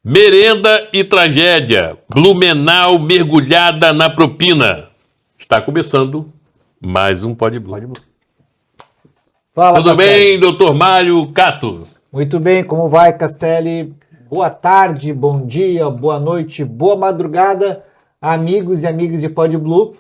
Merenda e tragédia. Blumenau mergulhada na propina. Está começando mais um Pode Blue. Fala, Tudo Castelli. bem, doutor Mário Cato? Muito bem, como vai, Castelli? Boa tarde, bom dia, boa noite, boa madrugada, amigos e amigas de Pode Blue.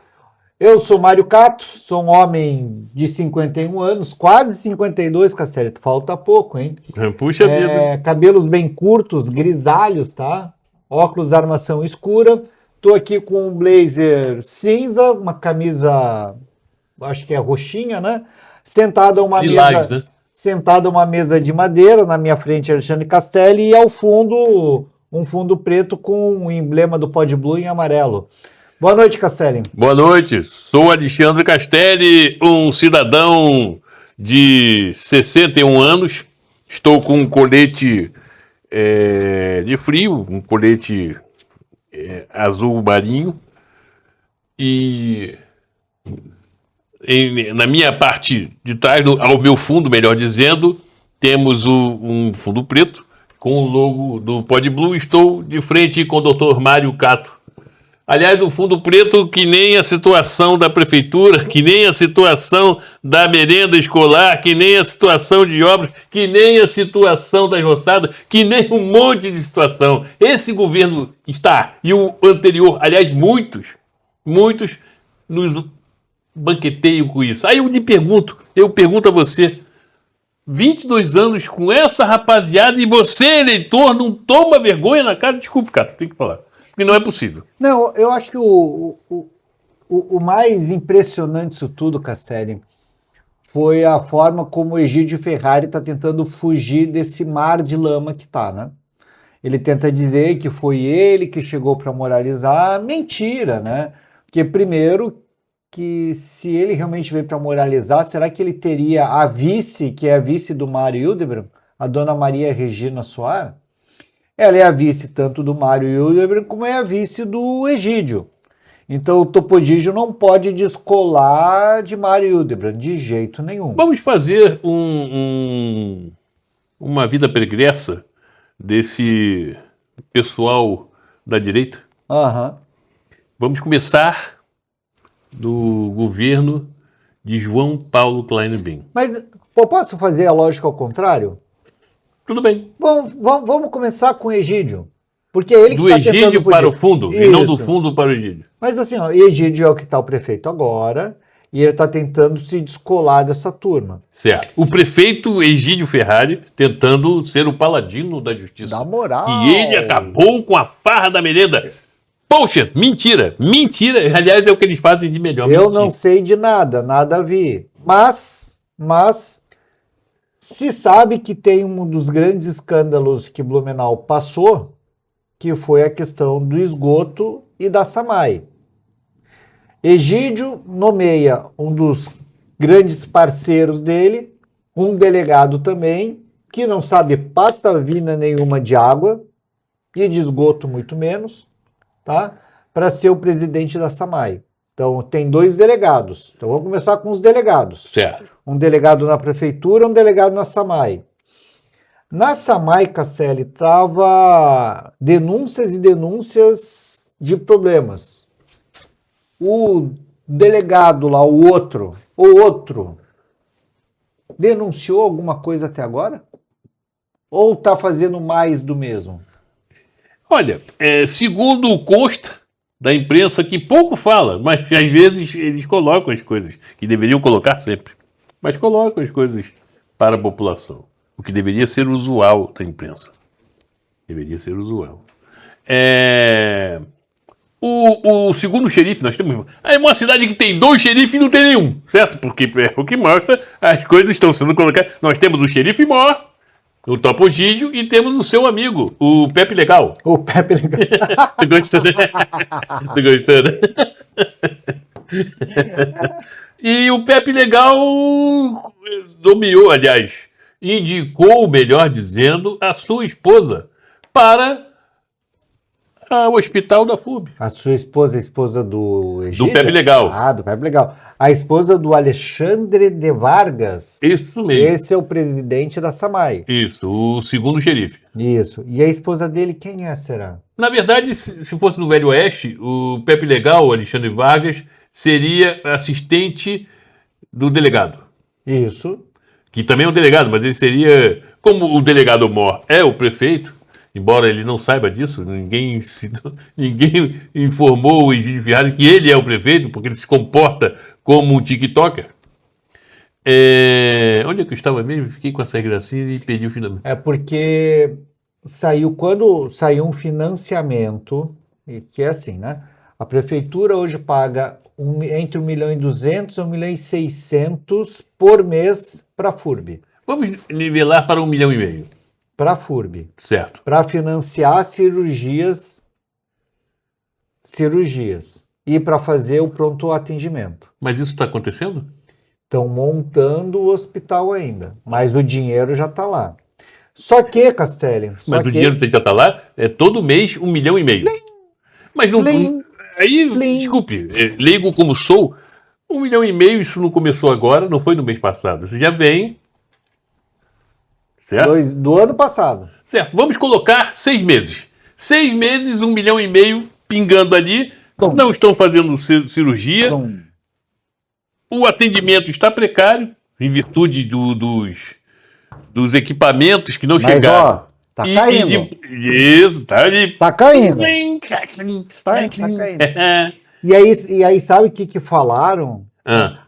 Eu sou Mário Cato, sou um homem de 51 anos, quase 52, Castelli, falta pouco, hein? Puxa vida. Cabelos bem curtos, grisalhos, tá? Óculos de armação escura. Tô aqui com um blazer cinza, uma camisa, acho que é roxinha, né? Sentado a uma Lilás, mesa, né? sentado a uma mesa de madeira, na minha frente Alexandre Castelli e ao fundo um fundo preto com um emblema do Pode Blue em amarelo. Boa noite, Castelli. Boa noite, sou Alexandre Castelli, um cidadão de 61 anos. Estou com um colete de frio, um colete azul marinho. E na minha parte de trás, ao meu fundo, melhor dizendo, temos um fundo preto com o logo do Pode Blue. Estou de frente com o Dr. Mário Cato. Aliás, o fundo preto, que nem a situação da prefeitura, que nem a situação da merenda escolar, que nem a situação de obras, que nem a situação das roçadas, que nem um monte de situação. Esse governo está, e o anterior, aliás, muitos nos banqueteiam com isso. Aí eu pergunto a você, 22 anos com essa rapaziada e você, eleitor, não toma vergonha na cara? Desculpe, cara, tem que falar. Porque não é possível. Não, eu acho que o mais impressionante disso tudo, Castelli, foi a forma como o Egídio Ferrari está tentando fugir desse mar de lama que tá, né? Ele tenta dizer que foi ele que chegou para moralizar. Mentira, né? Porque, primeiro, que se ele realmente veio para moralizar, será que ele teria a vice, que é a vice do Mário Hildebrand, a dona Maria Regina Soares? Ela é a vice tanto do Mário Hildebrand como é a vice do Egídio. Então o Topodígio não pode descolar de Mário Hildebrand, de jeito nenhum. Vamos fazer uma vida pregressa desse pessoal da direita? Aham. Vamos começar do governo de João Paulo Kleinebin. Mas eu posso fazer a lógica ao contrário? Tudo bem. Vamos começar com o Egídio. Porque é ele Do que está tentando Egídio fugir. para o fundo, e não do fundo para o Egídio. Mas assim, ó, Egídio é o que está o prefeito agora, e ele está tentando se descolar dessa turma. Certo. O prefeito Egídio Ferrari tentando ser o paladino da justiça. Dá moral. E ele acabou com a farra da merenda. Poxa, mentira. Aliás, é o que eles fazem de melhor. Eu mentir. não sei de nada, nada vi. Mas se sabe que tem um dos grandes escândalos que Blumenau passou, que foi a questão do esgoto e da SAMAI. Egídio nomeia um dos grandes parceiros dele, um delegado também, que não sabe patavina nenhuma de água e de esgoto muito menos, tá? Para ser o presidente da SAMAI. Então tem dois delegados. Então vamos começar com os delegados. Certo. Um delegado na prefeitura, um delegado na SAMAI. Na SAMAI, Castelli, estava denúncias e denúncias de problemas. O delegado lá, o outro, denunciou alguma coisa até agora? Ou está fazendo mais do mesmo? Olha, segundo consta da imprensa, que pouco fala, mas às vezes eles colocam as coisas que deveriam colocar sempre. Mas colocam as coisas para a população. O que deveria ser usual da imprensa. Deveria ser usual. O segundo xerife, nós temos. É uma cidade que tem 2 xerifes e não tem nenhum, certo? Porque é o que mostra, as coisas estão sendo colocadas. Nós temos o xerife mor, o Topogígio, e temos o seu amigo, o Pepe Legal. O Pepe Legal. Tu gostando? Tu gostando? E o Pepe Legal nomeou, aliás, indicou, melhor dizendo, a sua esposa para ao hospital da FURB. A sua esposa, a esposa do Egídio? Do Pepe Legal. Ah, do Pepe Legal. A esposa do Alexandre de Vargas. Isso mesmo. Esse é o presidente da SAMAI. Isso, o segundo xerife. Isso. E a esposa dele, quem é, será? Na verdade, se fosse no Velho Oeste, o Pepe Legal, o Alexandre Vargas, seria assistente do delegado. Isso. Que também é um delegado, mas ele seria... Como o delegado mor é o prefeito, embora ele não saiba disso, ninguém informou o Egídio Ferrari que ele é o prefeito, porque ele se comporta como um tiktoker. Onde é que eu estava mesmo? Fiquei com essa gracinha e perdi o finalmente. É porque quando saiu um financiamento, que é assim, né? A prefeitura hoje paga entre 1.200.000 e 1.600.000 por mês para a FURB. Vamos nivelar para 1,5 milhão. Para a FURB. Certo. Para financiar cirurgias e para fazer o pronto atendimento. Mas isso está acontecendo? Estão montando o hospital ainda, mas o dinheiro já está lá. Só que, Castelli... Mas o dinheiro tem que estar lá, todo mês 1,5 milhão. Mas não... Aí, desculpe, leigo como sou, 1,5 milhão, isso não começou agora, não foi no mês passado. Isso já vem... Certo? Do ano passado. Certo, vamos colocar 6 meses. 6 meses, 1,5 milhão pingando ali, não estão fazendo cirurgia, o atendimento está precário, em virtude dos equipamentos que não chegaram. Mas, ó, tá caindo. Isso, tá ali. Tá caindo. Tá caindo. E aí, sabe o que falaram?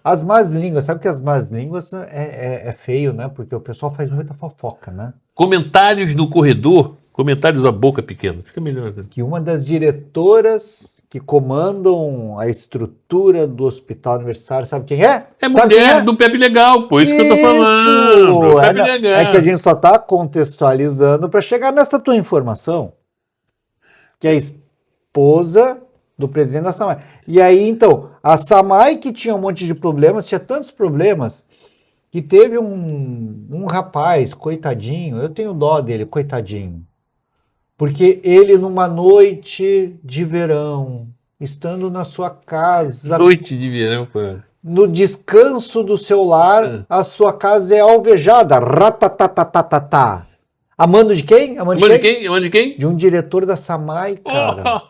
As más línguas, sabe que as más línguas é feio, né? Porque o pessoal faz muita fofoca, né? Comentários no corredor, comentários à boca pequena. Fica melhor. Que uma das diretoras que comandam a estrutura do hospital universitário, sabe quem é? É mulher do Pepe Legal, pô, isso que eu tô falando. Pepe Legal. É que a gente só tá contextualizando para chegar nessa tua informação. Que é a esposa do presidente da SAMAI. E aí, então, a SAMAI, que tinha um monte de problemas, tinha tantos problemas, que teve um rapaz, coitadinho, eu tenho dó dele, coitadinho, porque ele, numa noite de verão, estando na sua casa... Noite de verão, pô. No descanso do seu lar, a sua casa é alvejada. Ratatatatata. Amando de quem? Amando de quem? De um diretor da SAMAI, cara.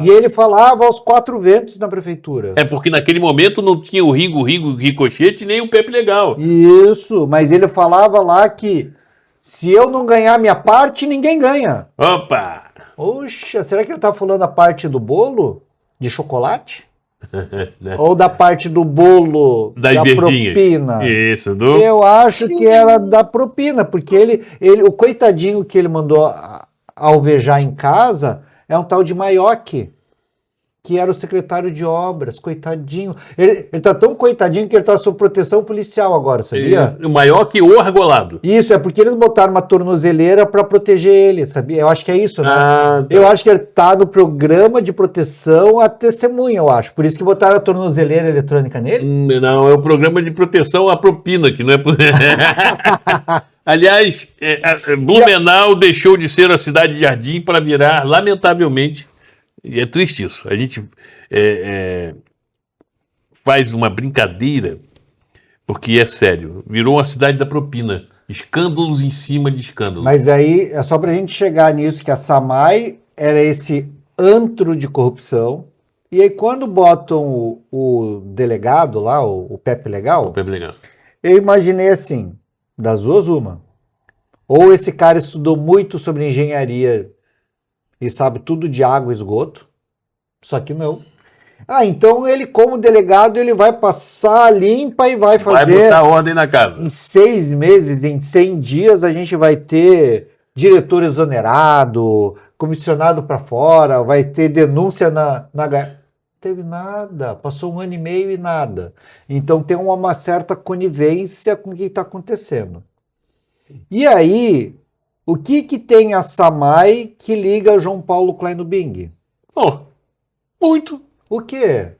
E ele falava aos 4 ventos na prefeitura. É porque naquele momento não tinha o Ringo, Ricochete, nem o Pepe Legal. Isso, mas ele falava lá que se eu não ganhar minha parte, ninguém ganha. Opa! Oxa, será que ele tá falando a parte do bolo de chocolate? Ou da parte do bolo da propina? Isso, Eu acho que era da propina, porque o coitadinho que ele mandou alvejar em casa é um tal de Maioque, que era o secretário de obras, coitadinho. Ele tá tão coitadinho que ele tá sob proteção policial agora, sabia? Isso. O Maioque ou argolado. Isso, é porque eles botaram uma tornozeleira para proteger ele, sabia? Eu acho que é isso, né? Tá. Eu acho que ele tá no programa de proteção à testemunha, eu acho. Por isso que botaram a tornozeleira eletrônica nele. Não, é o programa de proteção à propina, que não é... Aliás, Blumenau deixou de ser a cidade de jardim para virar, lamentavelmente, e é triste isso, a gente faz uma brincadeira, porque é sério, virou uma cidade da propina, escândalos em cima de escândalos. Mas aí é só pra gente chegar nisso, que a SAMAI era esse antro de corrupção, e aí quando botam o delegado lá, o Pepe Legal, eu imaginei assim, das duas uma, ou esse cara estudou muito sobre engenharia e sabe tudo de água e esgoto, só que não. Então ele, como delegado, ele vai passar limpa e vai fazer... Vai botar ordem na casa. Em 6 meses, em 100 dias, a gente vai ter diretor exonerado, comissionado para fora, vai ter denúncia na... Não teve nada, passou 1 ano e meio e nada. Então tem uma certa conivência com o que está acontecendo. E aí... O que tem a SAMAI que liga João Paulo Klein no Bing? Muito. O quê?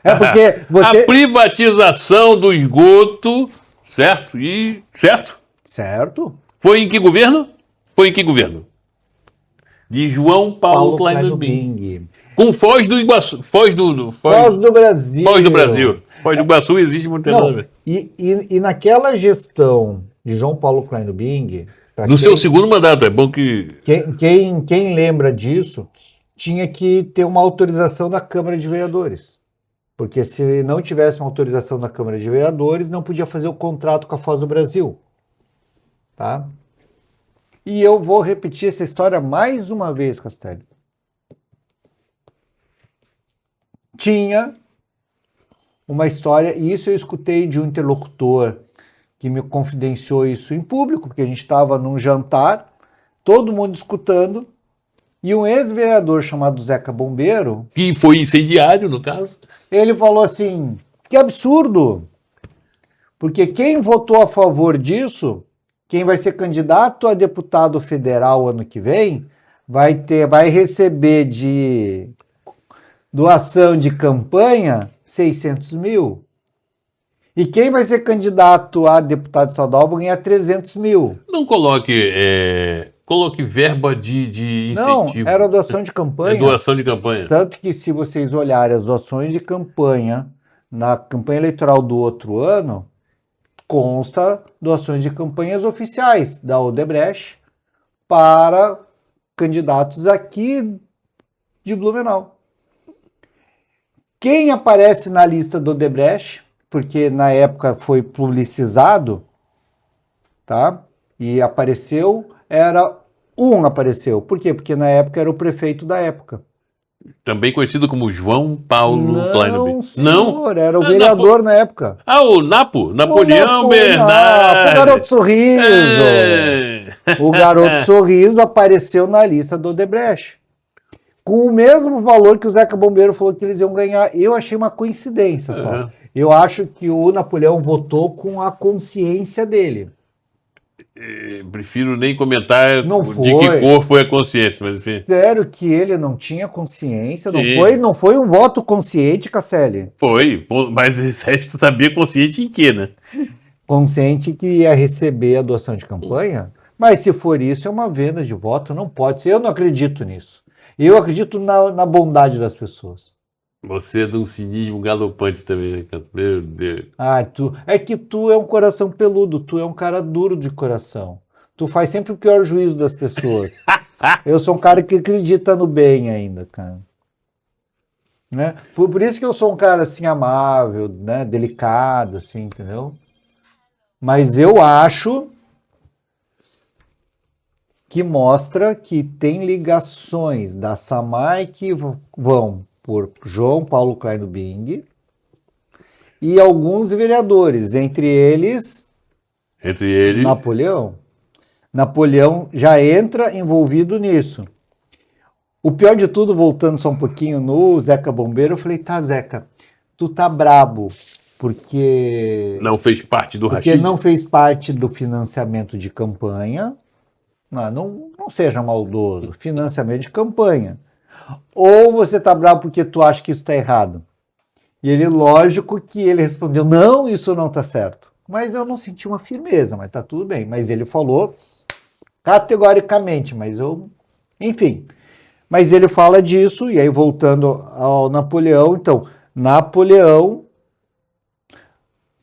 É porque você... A privatização do esgoto, certo? Certo. Foi em que governo? De João Paulo Kleinobing. Bing. Com Foz do Iguaçu. Foz do Brasil. Foz do Brasil. Foz do Iguaçu existe muito Não, tempo. e naquela gestão de João Paulo Kleinobing, No seu segundo mandato, é bom que. quem lembra disso, tinha que ter uma autorização da Câmara de Vereadores. Porque se não tivesse uma autorização da Câmara de Vereadores, não podia fazer o contrato com a Foz do Brasil. Tá? E eu vou repetir essa história mais uma vez, Castelli. Tinha uma história, e isso eu escutei de um interlocutor que me confidenciou isso em público, porque a gente estava num jantar, todo mundo escutando, e um ex-vereador chamado Zeca Bombeiro, Que foi incendiário, no caso. ele falou assim, que absurdo, porque quem votou a favor disso, quem vai ser candidato a deputado federal ano que vem, vai receber de doação de campanha 600 mil. E quem vai ser candidato a deputado estadual vai ganhar 300 mil. Não coloque verba de Não, incentivo. era doação de campanha. É doação de campanha. Tanto que se vocês olharem as doações de campanha na campanha eleitoral do outro ano, consta doações de campanhas oficiais da Odebrecht para candidatos aqui de Blumenau. Quem aparece na lista do Odebrecht, porque na época foi publicizado, tá? E apareceu, apareceu. Por quê? Porque na época era o prefeito da época. Também conhecido como João Paulo Kleinobing. Não, senhor, era o Ah, vereador na época. O Napoleão Bernardes. O Garoto Sorriso. O Garoto Sorriso apareceu na lista do Odebrecht. Com o mesmo valor que o Zeca Bombeiro falou que eles iam ganhar. Eu achei uma coincidência só. Uhum. Eu acho que o Napoleão votou com a consciência dele. Prefiro nem comentar Não de foi. que cor foi a consciência, mas enfim. Sério que ele não tinha consciência? Sim. Não foi um voto consciente, Casselli? Foi, mas você sabia consciente em quê, né? Consciente que ia receber a doação de campanha? Mas se for isso, é uma venda de voto, não pode ser. Eu não acredito nisso. Eu acredito na bondade das pessoas. Você é de um cinismo galopante também, né, cara? Meu Deus. É que tu é um coração peludo, tu é um cara duro de coração. Tu faz sempre o pior juízo das pessoas. Eu sou um cara que acredita no bem ainda, cara. Né? Por isso que eu sou um cara assim amável, né? Delicado, assim, entendeu? Mas eu acho que mostra que tem ligações da SAMAI que vão por João Paulo Kleinobing e alguns vereadores, entre eles Napoleão. Napoleão já entra envolvido nisso. O pior de tudo, voltando só um pouquinho no Zeca Bombeiro, eu falei, tá, Zeca, tu tá brabo porque Não fez parte do porque Rachid? não fez parte do financiamento de campanha. Não seja maldoso, financiamento de campanha. Ou você tá bravo porque tu acha que isso tá errado? E ele, lógico que ele respondeu, não, isso não tá certo. Mas eu não senti uma firmeza, mas tá tudo bem. Mas ele falou categoricamente, enfim. Mas ele fala disso, e aí voltando ao Napoleão, então, Napoleão,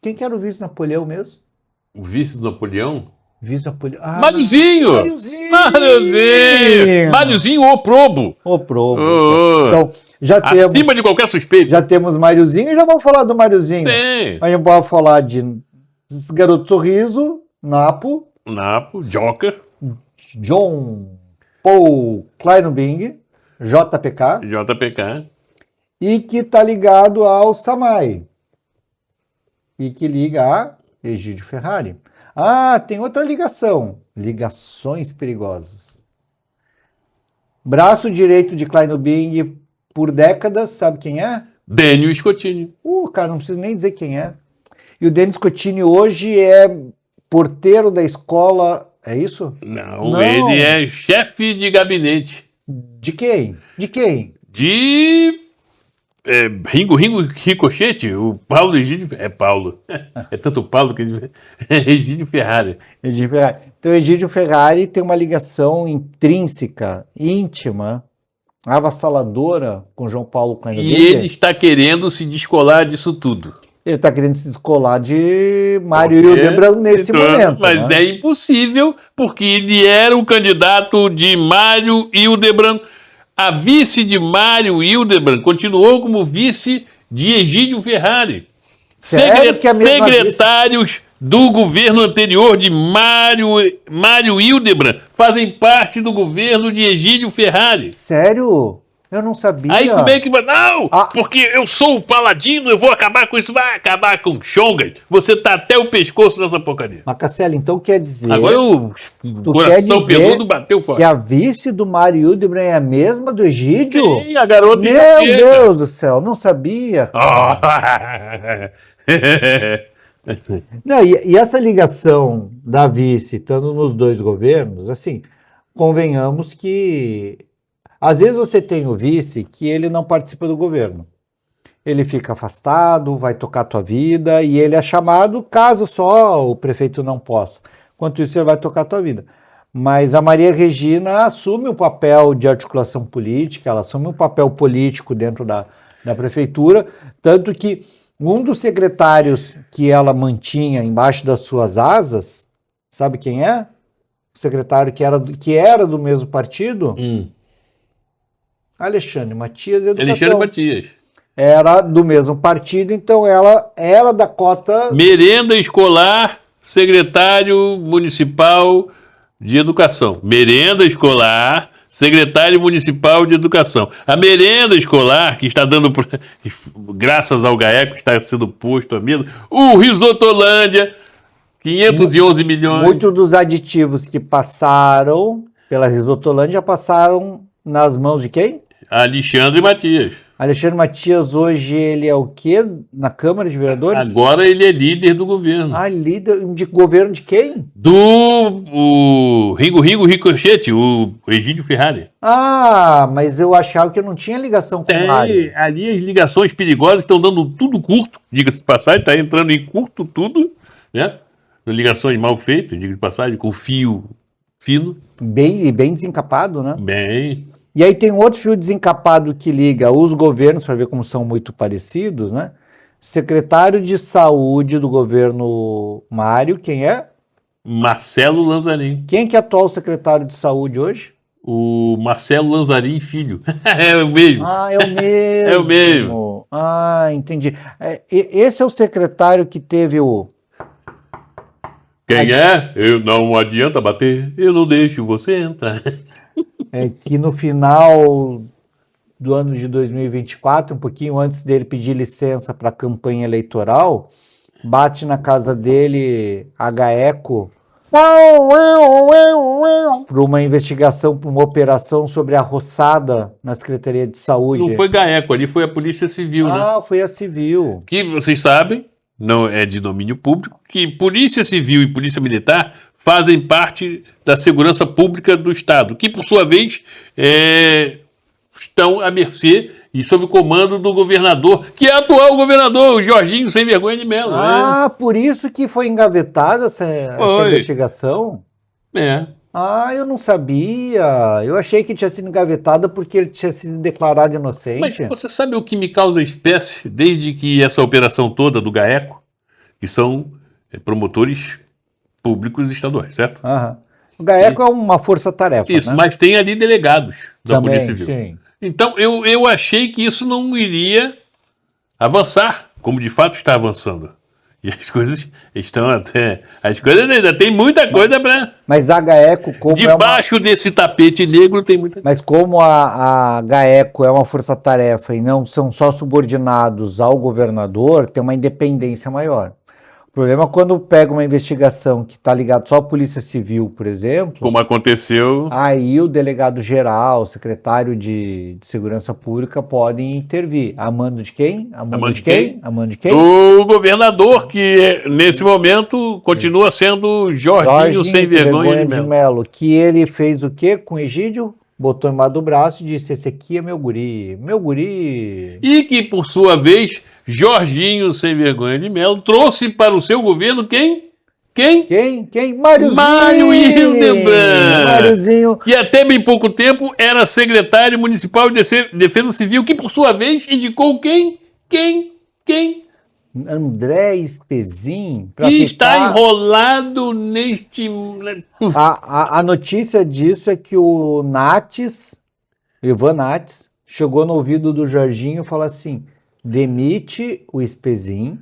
quem que era o vice-Napoleão mesmo? O vice do Napoleão? Vice-Napoleão. Máriozinho! Máriozinho ou Probo! O Probo. Oh. Então, já temos... Acima de qualquer suspeito. Já temos Máriozinho e já vamos falar do Máriozinho. Sim. A gente pode falar de Garoto Sorriso, Napo, Joker, John Paul Kleinobing, JPK, JPK. e que está ligado ao SAMAI. E que liga a Egídio Ferrari. Tem outra ligação. Ligações perigosas. Braço direito de Kleinobing por décadas, sabe quem é? Dênio Scottini. Cara, não preciso nem dizer quem é. E o Dênio Scottini hoje é porteiro da escola, é isso? Não, ele é chefe de gabinete. De quem? De quem? De Ringo Ricochete, o Paulo Egídio. É Paulo. É tanto Paulo que ele. Egídio Ferrari. Então, Egídio Ferrari tem uma ligação intrínseca, íntima, avassaladora com João Paulo Cândido. E ele está querendo se descolar disso tudo. Ele está querendo se descolar de Mário Hildebrand nesse momento. Mas é impossível, porque ele era o candidato de Mário Hildebrand. A vice de Mário Hildebrand continuou como vice de Egídio Ferrari. Sério que a mesma Secretários do governo anterior de Mário Hildebrand fazem parte do governo de Egídio Ferrari. Sério? Eu não sabia. Aí como é que vai? Não, porque eu sou o paladino, eu vou acabar com isso, vai acabar com Chongas. Você tá até o pescoço nessa porcaria. Macasselli, então quer dizer... Agora o coração peludo bateu fora. Que a vice do Mário Hildebrand é a mesma do Egídio? Sim, a garota Meu Deus do céu, não sabia. Não, e essa ligação da vice, estando nos dois governos, assim, convenhamos que às vezes você tem o vice que ele não participa do governo. Ele fica afastado, vai tocar a tua vida e ele é chamado caso só o prefeito não possa. Enquanto isso, ele vai tocar a tua vida. Mas a Maria Regina assume o papel de articulação política, ela assume um papel político dentro da prefeitura, tanto que um dos secretários que ela mantinha embaixo das suas asas, sabe quem é? O secretário que era do mesmo partido? Alexandre Matias Educação. Alexandre Matias. Era do mesmo partido, então ela era da cota... Merenda escolar, secretário municipal de educação. Merenda escolar, secretário municipal de educação. A merenda escolar, que está dando, graças ao GAECO, está sendo posto a mesa. O Risotolândia, 511 milhões. Muitos dos aditivos que passaram pela Risotolândia passaram nas mãos de quem? Alexandre Matias. Alexandre Matias hoje ele é o quê? Na Câmara de Vereadores? Agora ele é líder do governo. Líder de governo de quem? Do Ringo Ricochete, o Egídio Ferrari. Mas eu achava que não tinha ligação com o Mário. Ali as ligações perigosas estão dando tudo curto, diga-se de passagem, está entrando em curto tudo, né? Ligações mal feitas, diga-se de passagem, com fio fino. Bem desencapado, né? Bem... E aí tem outro fio desencapado que liga os governos, para ver como são muito parecidos, né? Secretário de Saúde do governo Mário, quem é? Marcelo Lanzarin. Quem é que é atual secretário de Saúde hoje? O Marcelo Lanzarin Filho. É o mesmo. É o mesmo. É o mesmo. Entendi. Esse é o secretário que teve o... Quem é? Eu não adianta bater, eu não deixo você entrar. Que no final do ano de 2024, um pouquinho antes dele pedir licença para a campanha eleitoral, bate na casa dele a GAECO para uma investigação, para uma operação sobre a roçada na Secretaria de Saúde. Não foi GAECO, ali foi a Polícia Civil, né? Foi a Civil. Que vocês sabem, não é de domínio público, que Polícia Civil e Polícia Militar fazem parte da segurança pública do Estado, que, por sua vez, estão à mercê e sob o comando do governador, que é atual governador, o Jorginho Sem Vergonha de Mello. Por isso que foi engavetada essa investigação? Eu não sabia. Eu achei que tinha sido engavetada porque ele tinha sido declarado inocente. Mas você sabe o que me causa espécie, desde que essa operação toda do GAECO, que são promotores públicos estaduais, certo? O GAECO é uma força-tarefa, isso, né? mas tem ali delegados da Também, Polícia Civil. Sim. Então, eu achei que isso não iria avançar, como de fato está avançando. E as coisas estão até... As coisas ainda tem muita coisa para... Mas a GAECO, como debaixo desse tapete negro, tem muita... Mas como a GAECO é uma força-tarefa e não são só subordinados ao governador, tem uma independência maior. O problema é quando pega uma investigação que está ligada só à Polícia Civil, por exemplo... Como aconteceu... Aí o delegado-geral, o secretário de Segurança Pública podem intervir. A mando de quem? A mando de quem? A mando de quem? O governador, que nesse momento continua sendo Jorginho Sem Vergonha de Mello. Que ele fez o quê com o Egídio? botou embaixo do braço e disse: esse aqui é meu guri, meu guri. E que, por sua vez, Jorginho, sem vergonha de Melo, trouxe para o seu governo quem? Quem? Quem? Máriozinho! Mário Hildebrand! Máriozinho. Que até bem pouco tempo era secretário municipal de Defesa Civil, que, por sua vez, indicou quem? André Espezin. Que está enrolado neste... A notícia disso é que o Ivan Nates, chegou no ouvido do Jorginho e falou assim: demite o Espezin,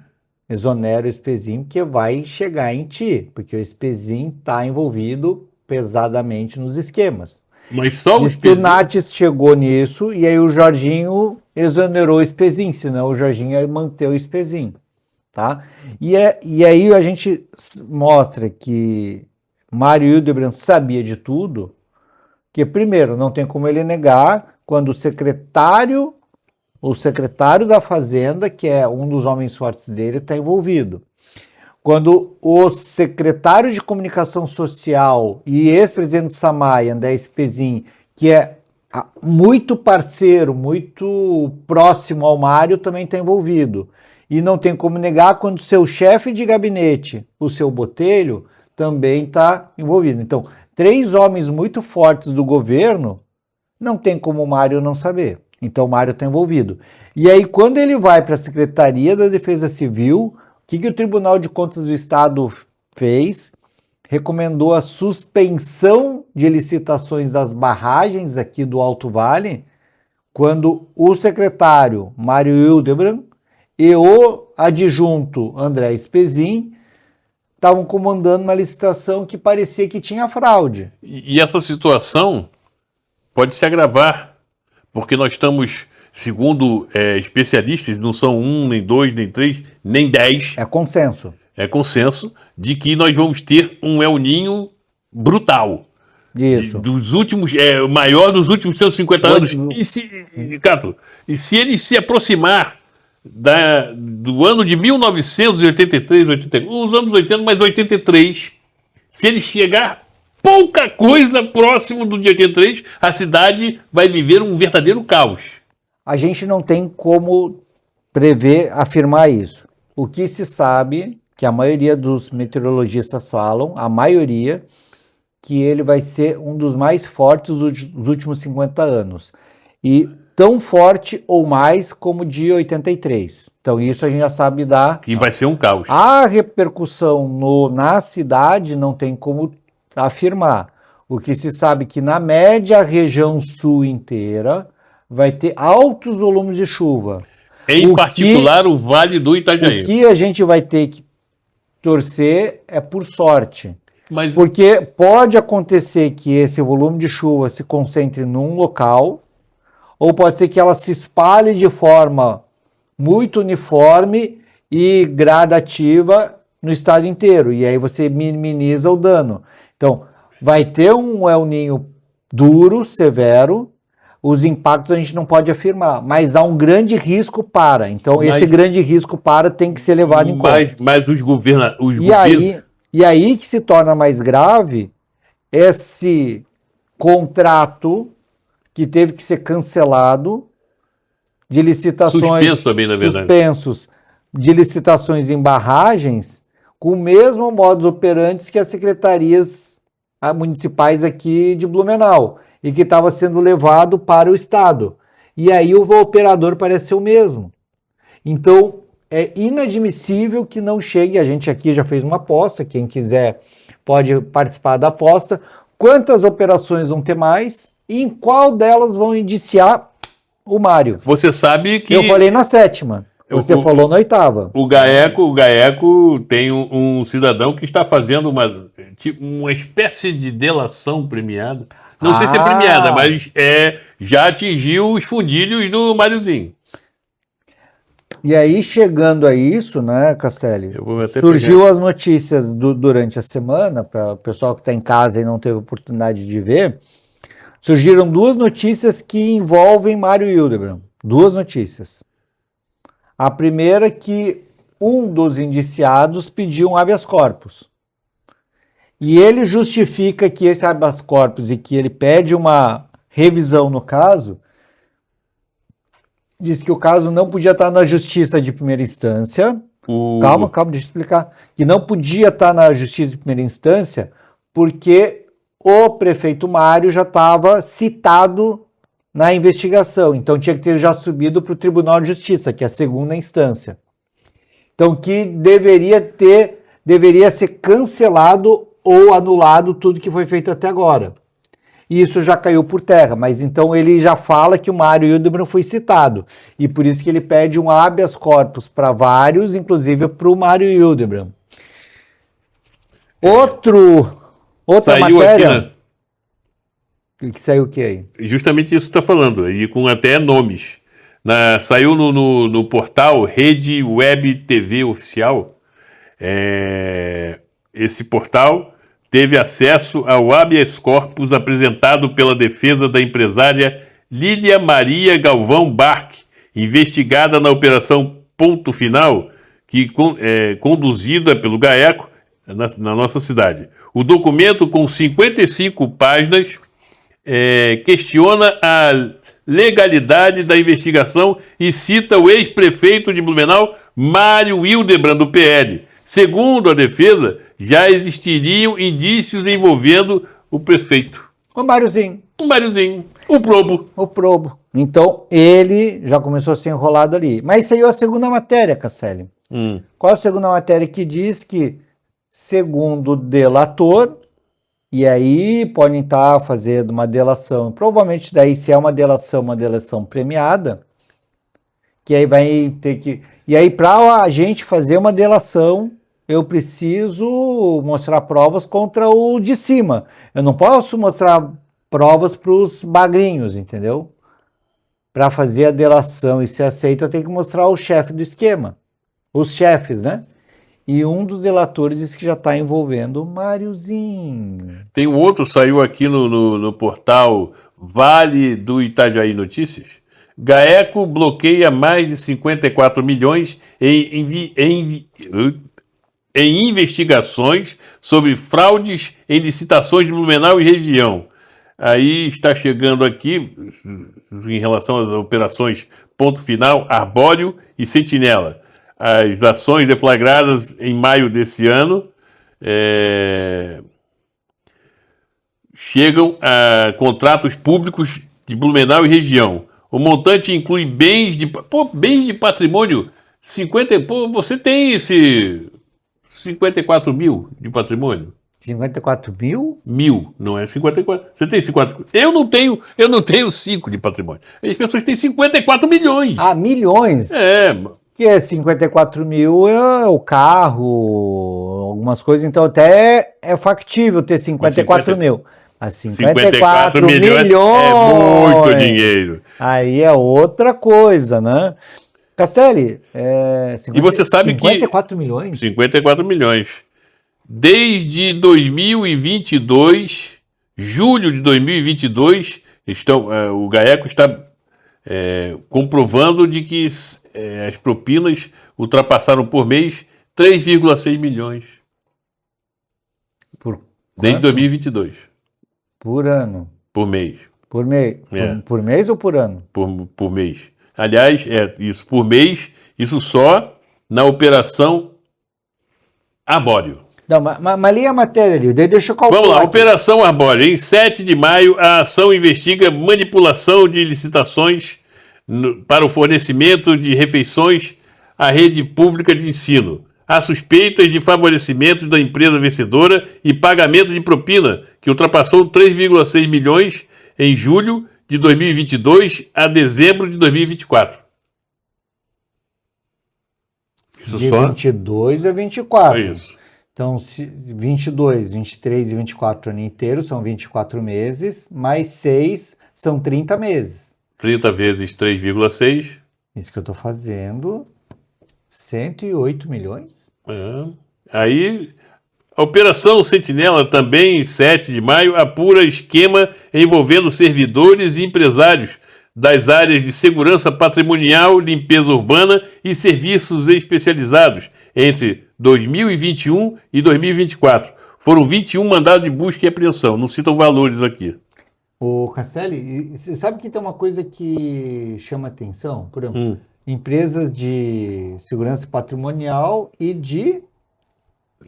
exonera o Espezin, que vai chegar em ti, porque o Espezin está envolvido pesadamente nos esquemas. Mas só o Diz que o Nates chegou nisso e aí o Jorginho exonerou o Espezin, senão o Jorginho ia manter o Espezin, tá? E aí a gente mostra que Mário Hildebrand sabia de tudo, que primeiro, não tem como ele negar quando o secretário da Fazenda, que é um dos homens fortes dele, está envolvido. Quando o secretário de Comunicação Social e ex-presidente do SAMAI, André Espezin, que é muito parceiro, muito próximo ao Mário, também está envolvido. E não tem como negar quando seu chefe de gabinete, o seu Botelho, também está envolvido. Então, 3 homens muito fortes do governo, não tem como o Mário não saber. Então, o Mário está envolvido. E aí, quando ele vai para a Secretaria da Defesa Civil, o que o Tribunal de Contas do Estado fez? Recomendou a suspensão de licitações das barragens aqui do Alto Vale, quando o secretário Mário Hildebrand e o adjunto André Espezin estavam comandando uma licitação que parecia que tinha fraude. E essa situação pode se agravar, porque nós estamos, segundo especialistas, não são 1, nem 2, nem 3, nem 10. É consenso. É consenso de que nós vamos ter um El Niño brutal. Isso. Dos últimos, maior dos últimos 150 anos. Cato, e se ele se aproximar do ano de 1983, 84, os anos 80, mas 83, se ele chegar pouca coisa próximo do dia 83, a cidade vai viver um verdadeiro caos. A gente não tem como afirmar isso. O que se sabe, que a maioria dos meteorologistas falam, a maioria, que ele vai ser um dos mais fortes dos últimos 50 anos. E tão forte ou mais como o de 83. Então isso a gente já sabe que vai ser um caos. A repercussão na cidade não tem como afirmar. O que se sabe que na média a região sul inteira vai ter altos volumes de chuva. Em particular o Vale do Itajaí. O que a gente vai ter que torcer é por sorte. Porque pode acontecer que esse volume de chuva se concentre num local, ou pode ser que ela se espalhe de forma muito uniforme e gradativa no estado inteiro, e aí você minimiza o dano. Então, vai ter um El Niño duro, severo, os impactos a gente não pode afirmar, mas há um grande risco para. Então, esse grande risco para tem que ser levado em conta. Mas os governos... E aí que se torna mais grave esse contrato que teve que ser cancelado de licitações... Suspensos de licitações em barragens com o mesmo modus operandi que as secretarias municipais aqui de Blumenau e que estava sendo levado para o Estado. E aí o operador parece ser o mesmo. Então, é inadmissível que não chegue, a gente aqui já fez uma aposta, quem quiser pode participar da aposta, quantas operações vão ter mais e em qual delas vão indiciar o Mário. Você sabe que... Eu falei na 7ª, você falou na 8ª. O GAECO tem um cidadão que está fazendo uma espécie de delação premiada. Não sei se é premiada, mas já atingiu os fundilhos do Máriozinho. E aí, chegando a isso, né, Castelli, surgiu as notícias durante a semana, para o pessoal que está em casa e não teve oportunidade de ver, surgiram 2 notícias que envolvem Mário Hildebrand. 2 notícias. A primeira é que um dos indiciados pediu um habeas corpus. E ele justifica que esse habeas corpus e que ele pede uma revisão no caso, diz que o caso não podia estar na justiça de primeira instância. Calma, deixa eu explicar. Que não podia estar na justiça de primeira instância porque o prefeito Mário já estava citado na investigação. Então tinha que ter já subido para o Tribunal de Justiça, que é a segunda instância. Então que deveria ser cancelado ou anulado tudo que foi feito até agora. E isso já caiu por terra, mas então ele já fala que o Mário Hildebrand foi citado, e por isso que ele pede um habeas corpus para vários, inclusive para o Mário Hildebrand. Outra saiu matéria... aqui, né? Que saiu o que aí? Justamente isso que está falando, e com até nomes. Saiu no portal Rede Web TV Oficial. Esse portal teve acesso ao habeas corpus apresentado pela defesa da empresária Lília Maria Galvão Barque, investigada na Operação Ponto Final, conduzida pelo GAECO na nossa cidade. O documento, com 55 páginas, questiona a legalidade da investigação e cita o ex-prefeito de Blumenau, Mário Hildebrand, do PL. Segundo a defesa, já existiriam indícios envolvendo o prefeito. O Máriozinho. O Probo. O Probo. Então, ele já começou a ser enrolado ali. Mas saiu a segunda matéria, Castelli. Qual a segunda matéria que diz que, segundo o delator, e aí podem estar fazendo uma delação, provavelmente daí se é uma delação premiada, que aí vai ter que... E aí, para a gente fazer uma delação, eu preciso mostrar provas contra o de cima. Eu não posso mostrar provas para os bagrinhos, entendeu? Para fazer a delação e ser aceito, eu tenho que mostrar o chefe do esquema. Os chefes, né? E um dos delatores diz que já está envolvendo o Máriozinho. Tem um outro, saiu aqui no portal Vale do Itajaí Notícias. GAECO bloqueia mais de 54 milhões em investigações sobre fraudes em licitações de Blumenau e região. Aí está chegando aqui, em relação às operações Ponto Final, Arbóreo e Sentinela. As ações deflagradas em maio desse ano chegam a contratos públicos de Blumenau e região. O montante inclui bens de patrimônio. Você tem esse 54 mil de patrimônio? 54 mil? Mil, não é 54. Você tem 54. Eu não tenho 5 de patrimônio. As pessoas têm 54 milhões. Ah, milhões? Que é 54 mil é o carro, algumas coisas, então até é factível ter 54 mil. Mas 54 milhões é muito dinheiro. Aí é outra coisa, né? Castelli, e você sabe 54 milhões? 54 milhões. Desde 2022, julho de 2022, o GAECO está comprovando de que as propinas ultrapassaram por mês 3,6 milhões. Desde 2022. Por ano? Por mês. Por mês? Por mês ou por ano? Por mês. Aliás, isso por mês, isso só na operação Arbóreo. Não, mas li a matéria ali, deixa eu calcular. Vamos lá, aqui. Operação Arbóreo. Em 7 de maio, a ação investiga manipulação de licitações para o fornecimento de refeições à rede pública de ensino. Há suspeitas de favorecimento da empresa vencedora e pagamento de propina, que ultrapassou 3,6 milhões em julho de 2022 a dezembro de 2024. Isso de só? 22 a 24. É isso. Então, 22, 23 e 24 ano inteiro são 24 meses, mais 6 são 30 meses. 30 vezes 3,6. Isso que eu estou fazendo, 108 milhões. Aí, a Operação Sentinela, também em 7 de maio, apura esquema envolvendo servidores e empresários das áreas de segurança patrimonial, limpeza urbana e serviços especializados entre 2021 e 2024. Foram 21 mandados de busca e apreensão. Não citam valores aqui. O Castelli, e você sabe que tem uma coisa que chama atenção? Por exemplo, Hum. empresas de segurança patrimonial e de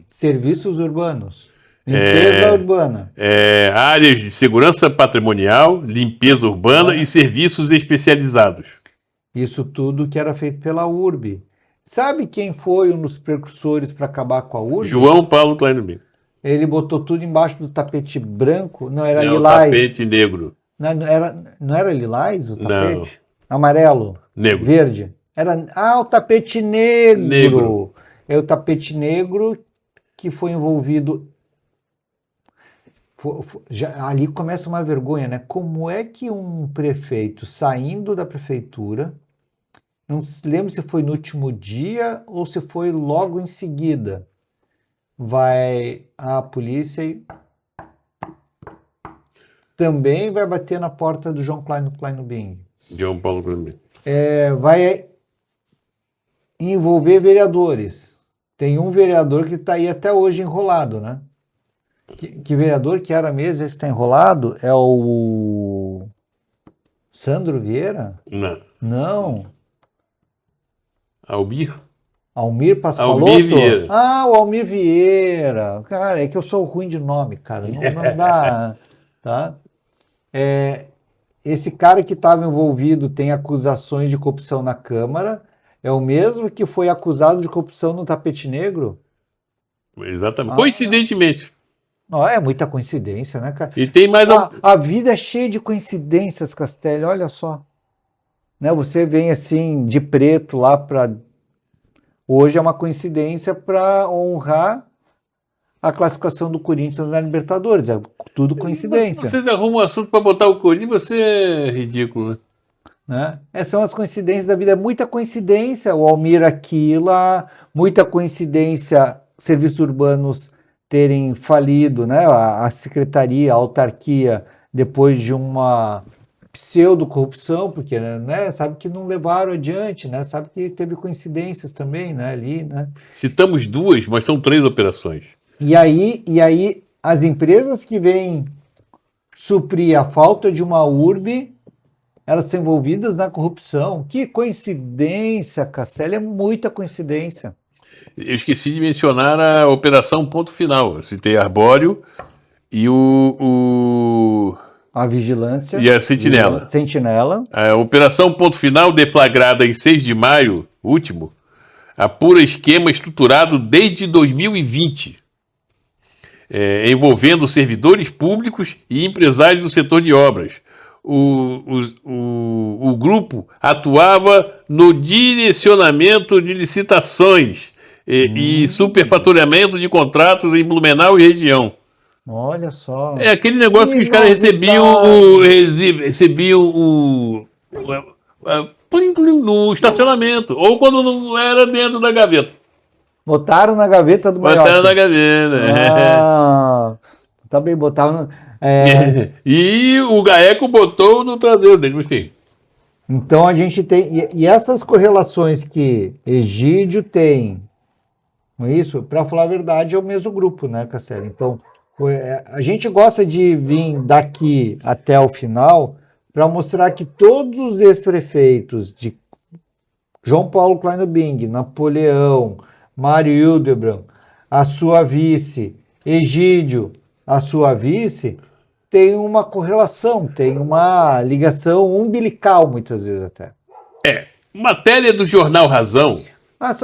serviços urbanos. Limpeza urbana. Áreas de segurança patrimonial, limpeza urbana e serviços especializados. Isso tudo que era feito pela URB. Sabe quem foi um dos precursores para acabar com a URB? João Paulo Kleinobin. Ele botou tudo embaixo do tapete branco. Não, era É o lilás. tapete negro. Não era lilás o Não. tapete? Amarelo? Negro. Verde? O tapete negro. Negro. É o tapete negro que foi envolvido. Ali começa uma vergonha, né? Como é que um prefeito saindo da prefeitura, não se lembro se foi no último dia ou se foi logo em seguida, vai a polícia e também vai bater na porta do João Kleinobin. João Paulo Kleinobin. Vai envolver vereadores. Tem um vereador que está aí até hoje enrolado, né? Que vereador que era mesmo, esse está enrolado? É o Sandro Vieira? Não. Não. Almir Pascoaloto? Almir Vieira. O Almir Vieira. Cara, é que eu sou ruim de nome, cara. Não dá, tá? Esse cara que estava envolvido tem acusações de corrupção na Câmara. É o mesmo que foi acusado de corrupção no tapete negro? Exatamente. Coincidentemente. Não, é muita coincidência, né, cara? E tem mais a vida é cheia de coincidências, Castelli, olha só. Né, você vem assim de preto lá para... Hoje é uma coincidência para honrar a classificação do Corinthians na Libertadores. É tudo coincidência. Você arruma um assunto para botar o Corinthians, você é ridículo, né? São as coincidências da vida. É muita coincidência o Almir Aquila, muita coincidência serviços urbanos terem falido, né? A secretaria, a autarquia, depois de uma pseudo-corrupção, porque né, sabe que não levaram adiante, né? Sabe que teve coincidências também, né? Ali, né? Citamos duas, mas são 3 operações. E aí as empresas que vêm suprir a falta de uma URB, elas são envolvidas na corrupção. Que coincidência, Castelli, é muita coincidência. Eu esqueci de mencionar a Operação Ponto Final. Eu citei Arbóreo e a Vigilância. E a Sentinela. Sentinela. A Operação Ponto Final, deflagrada em 6 de maio último, apura esquema estruturado desde 2020, envolvendo servidores públicos e empresários do setor de obras. O grupo atuava no direcionamento de licitações e superfaturamento de contratos em Blumenau e região. Olha só. É aquele negócio que os caras recebiam no estacionamento, ou quando não era dentro da gaveta. Botaram na gaveta do maior. Botaram na gaveta. Tá bem, botaram. E o Gaeco botou no traseiro dele, assim. Então a gente tem. E essas correlações que Egídio tem, isso, para falar a verdade, é o mesmo grupo, né, Castelli? Então, a gente gosta de vir daqui até o final para mostrar que todos os ex-prefeitos de João Paulo Kleinobin, Napoleão, Mário Hildebrand, a sua vice, Egídio, a sua vice, tem uma correlação, tem uma ligação umbilical, muitas vezes até. Matéria do jornal Razão.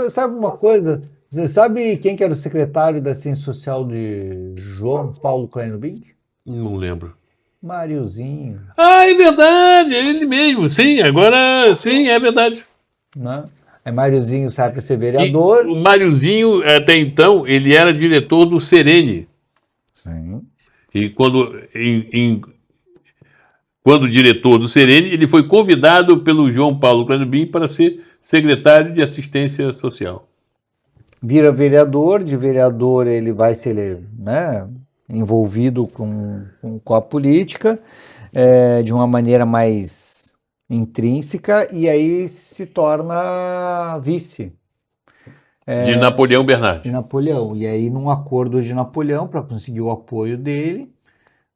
Sabe uma coisa? Você sabe quem que era o secretário da Ciência Social de João Paulo Kleinobin? Não lembro. Mariozinho. É verdade, é ele mesmo. Sim, agora sim, é verdade. Né? Mariozinho sai para ser vereador. O Mariozinho, até então, ele era diretor do Serene. Sim. E quando diretor do Serene, ele foi convidado pelo João Paulo Kleinobin para ser secretário de Assistência Social. Vira vereador, de vereador ele vai ser, né, envolvido com a política de uma maneira mais intrínseca e aí se torna vice. De Napoleão Bernardes. De Napoleão. E aí num acordo de Napoleão para conseguir o apoio dele,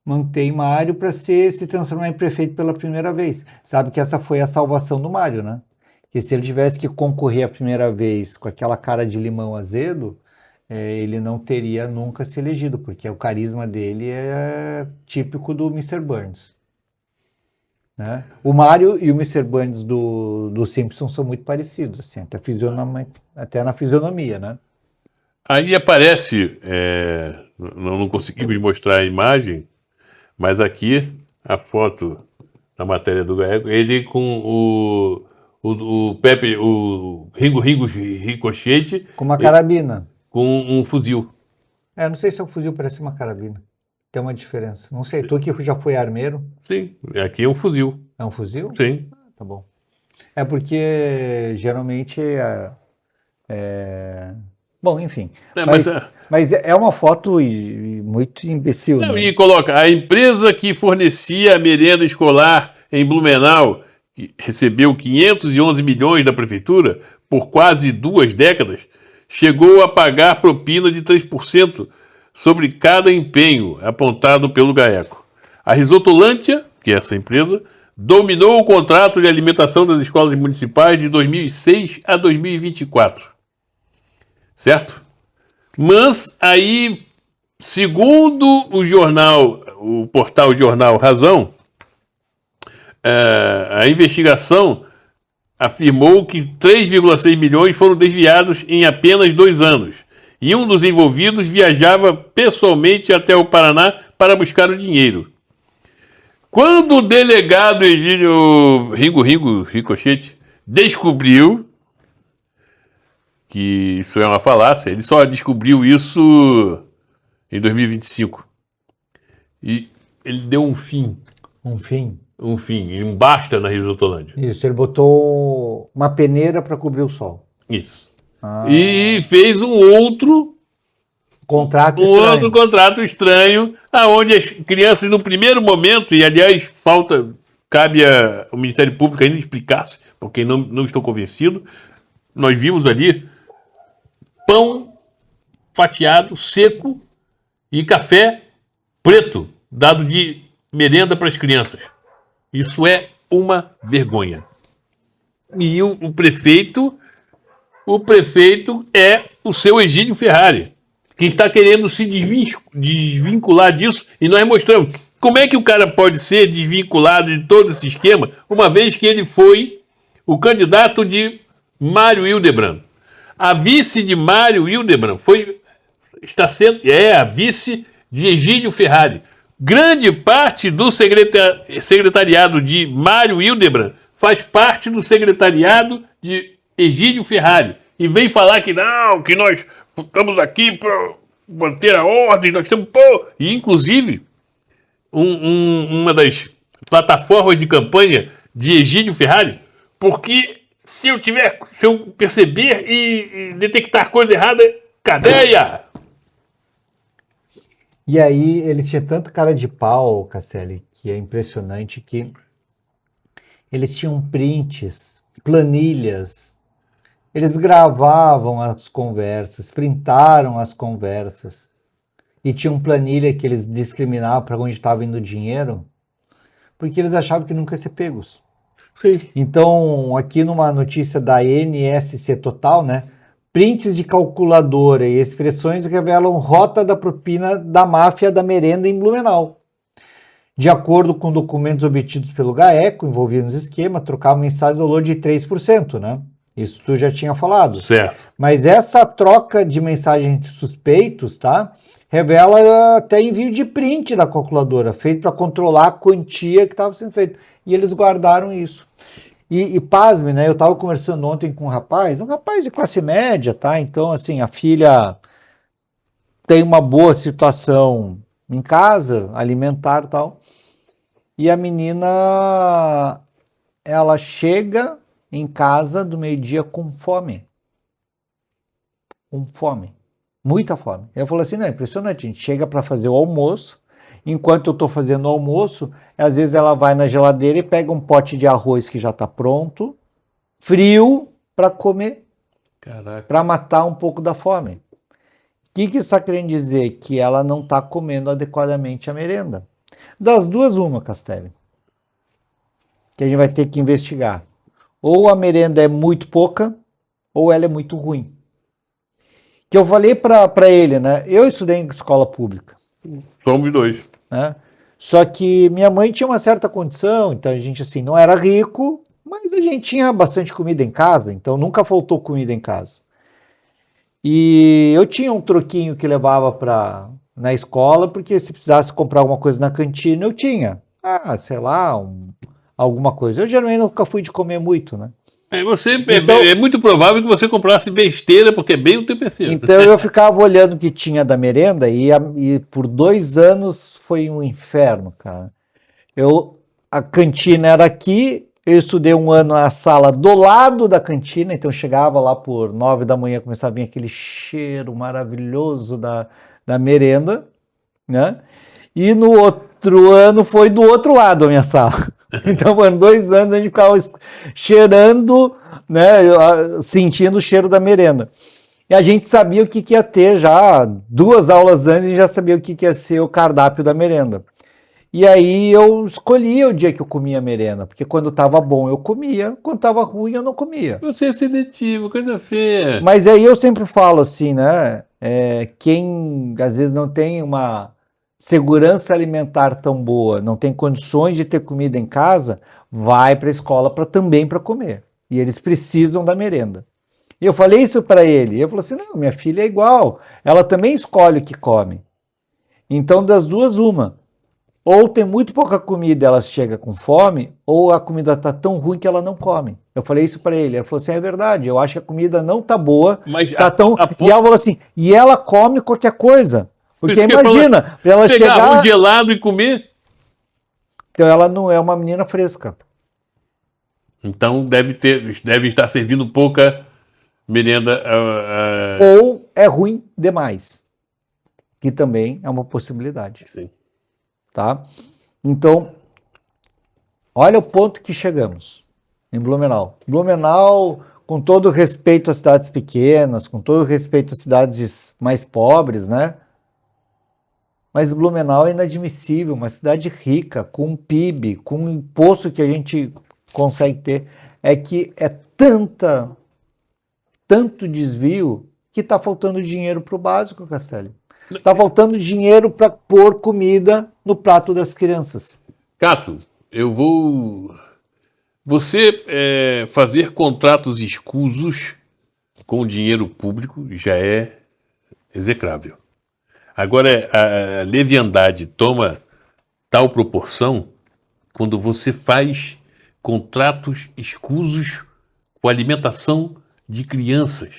mantém Mário para se transformar em prefeito pela primeira vez. Sabe que essa foi a salvação do Mário, né? Que se ele tivesse que concorrer a primeira vez com aquela cara de limão azedo, ele não teria nunca se elegido, porque o carisma dele é típico do Mr. Burns. Né? O Mário e o Mr. Burns do Simpsons são muito parecidos, assim, até na fisionomia, né? Aí aparece, não consegui me mostrar a imagem, mas aqui a foto da matéria do Gaeco, ele com o Pepe, o Ringo Ricochete, Com uma carabina. com um fuzil. Não sei se é um fuzil, parece uma carabina. Tem uma diferença. Não sei, tu que já foi armeiro. Sim, aqui é um fuzil. É um fuzil? Sim. Tá bom. É porque geralmente Bom, enfim. Mas é uma foto muito imbecil, Não, né? e coloca, a empresa que fornecia a merenda escolar em Blumenau, que recebeu 511 milhões da prefeitura por quase 2 décadas, chegou a pagar propina de 3% sobre cada empenho apontado pelo GAECO. A Risotolândia, que é essa empresa, dominou o contrato de alimentação das escolas municipais de 2006 a 2024. Certo? Mas aí, segundo o portal Jornal Razão, a investigação afirmou que 3,6 milhões foram desviados em apenas 2 anos. E um dos envolvidos viajava pessoalmente até o Paraná para buscar o dinheiro. Quando o delegado Egídio Ringo Ricochete descobriu que isso é uma falácia, ele só descobriu isso em 2025. E ele deu um fim. Um fim. Um basta na Risotolândia. Isso, ele botou uma peneira para cobrir o sol. Isso. E fez um outro contrato estranho, aonde as crianças no primeiro momento, e aliás cabe ao Ministério Público ainda explicar-se, porque não estou convencido, nós vimos ali pão fatiado, seco e café preto, dado de merenda para as crianças. Isso é uma vergonha. E o prefeito é o seu Egídio Ferrari, que está querendo se desvincular disso, e nós mostramos como é que o cara pode ser desvinculado de todo esse esquema, uma vez que ele foi o candidato de Mário Hildebrand. A vice de Mário Hildebrand está sendo a vice de Egídio Ferrari. Grande parte do secretariado de Mário Hildebrand faz parte do secretariado de Egídio Ferrari. E vem falar que não, que nós estamos aqui para manter a ordem, nós estamos... E, inclusive, uma das plataformas de campanha de Egídio Ferrari, porque se eu perceber e detectar coisa errada, cadeia! E aí eles tinham tanta cara de pau, Casselli, que é impressionante, que eles tinham prints, planilhas, eles gravavam as conversas, printaram as conversas, e tinham planilha que eles discriminavam para onde estava indo o dinheiro, porque eles achavam que nunca ia ser pegos. Sim. Então, aqui numa notícia da NSC Total, né? Prints de calculadora e expressões revelam rota da propina da máfia da merenda em Blumenau. De acordo com documentos obtidos pelo GAECO, envolvidos no esquema, trocavam mensagem do valor de 3%, né? Isso tu já tinha falado. Certo. Mas essa troca de mensagens entre suspeitos, tá? Revela até envio de print da calculadora, feito para controlar a quantia que estava sendo feita. E eles guardaram isso. E pasme, né? Eu estava conversando ontem com um rapaz de classe média, tá? Então, assim, a filha tem uma boa situação em casa, alimentar e tal. E a menina, ela chega em casa do meio-dia com fome. Com fome. Muita fome. Ela falou assim, não, é impressionante, a gente chega para fazer o almoço, enquanto eu estou fazendo o almoço, às vezes ela vai na geladeira e pega um pote de arroz que já está pronto, frio, para comer. Caraca. Para matar um pouco da fome. O que isso está querendo dizer? Que ela não está comendo adequadamente a merenda. Das duas, uma, Castelli. Que a gente vai ter que investigar. Ou a merenda é muito pouca, ou ela é muito ruim. Que eu falei para ele, né? Eu estudei em escola pública. Somos dois. Né? Só que minha mãe tinha uma certa condição, então a gente assim não era rico, mas a gente tinha bastante comida em casa, então nunca faltou comida em casa. E eu tinha um troquinho que levava na escola, porque se precisasse comprar alguma coisa na cantina, eu tinha. Ah, sei lá, alguma coisa. Eu geralmente nunca fui de comer muito, né? Então, é muito provável que você comprasse besteira, porque é bem o teu perfil. Então eu ficava olhando o que tinha da merenda e por 2 anos foi um inferno, cara. A cantina era aqui, eu estudei um ano na sala do lado da cantina, então eu chegava lá por 9 da manhã, começava a vir aquele cheiro maravilhoso da merenda, né? E no outro ano foi do outro lado a minha sala. Então, foram 2 anos a gente ficava cheirando, né, sentindo o cheiro da merenda. E a gente sabia o que ia ter já, 2 aulas antes, a gente já sabia o que ia ser o cardápio da merenda. E aí eu escolhia o dia que eu comia merenda, porque quando estava bom eu comia, quando estava ruim eu não comia. Você é seletivo, coisa feia. Mas aí eu sempre falo assim, né, quem às vezes não tem uma segurança alimentar tão boa, não tem condições de ter comida em casa, vai para a escola também para comer. E eles precisam da merenda. E eu falei isso para ele. E eu falei assim, não, minha filha é igual. Ela também escolhe o que come. Então, das duas, uma. Ou tem muito pouca comida e ela chega com fome, ou a comida está tão ruim que ela não come. Eu falei isso para ele. Ele falou assim, é verdade, eu acho que a comida não tá boa. Mas tá E ela falou assim, e ela come qualquer coisa. Porque imagina, para ela pegar chegar... um gelado e comer. Então ela não é uma menina fresca. Então deve estar servindo pouca merenda. Ou é ruim demais. Que também é uma possibilidade. Sim. Tá? Então, olha o ponto que chegamos em Blumenau. Blumenau, com todo respeito às cidades pequenas, com todo respeito às cidades mais pobres, né? Mas Blumenau é inadmissível, uma cidade rica, com um PIB, com um imposto que a gente consegue ter, é que é tanto desvio que está faltando dinheiro para o básico, Castelli. Está faltando dinheiro para pôr comida no prato das crianças. Cato, Você fazer contratos escusos com dinheiro público já é execrável. Agora, a leviandade toma tal proporção quando você faz contratos escusos com alimentação de crianças.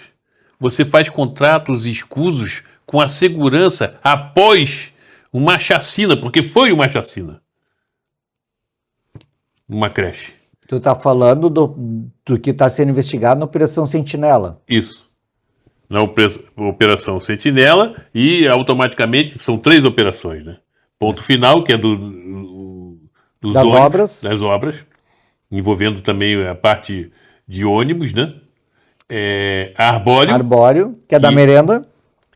Você faz contratos escusos com a segurança após uma chacina, porque foi uma chacina. Uma creche. Tu está falando do que está sendo investigado na Operação Sentinela. Isso. Na Operação Sentinela e automaticamente são 3 operações, né? Ponto Final, que é das obras, envolvendo também a parte de ônibus, né? Arbóreo, que é da merenda.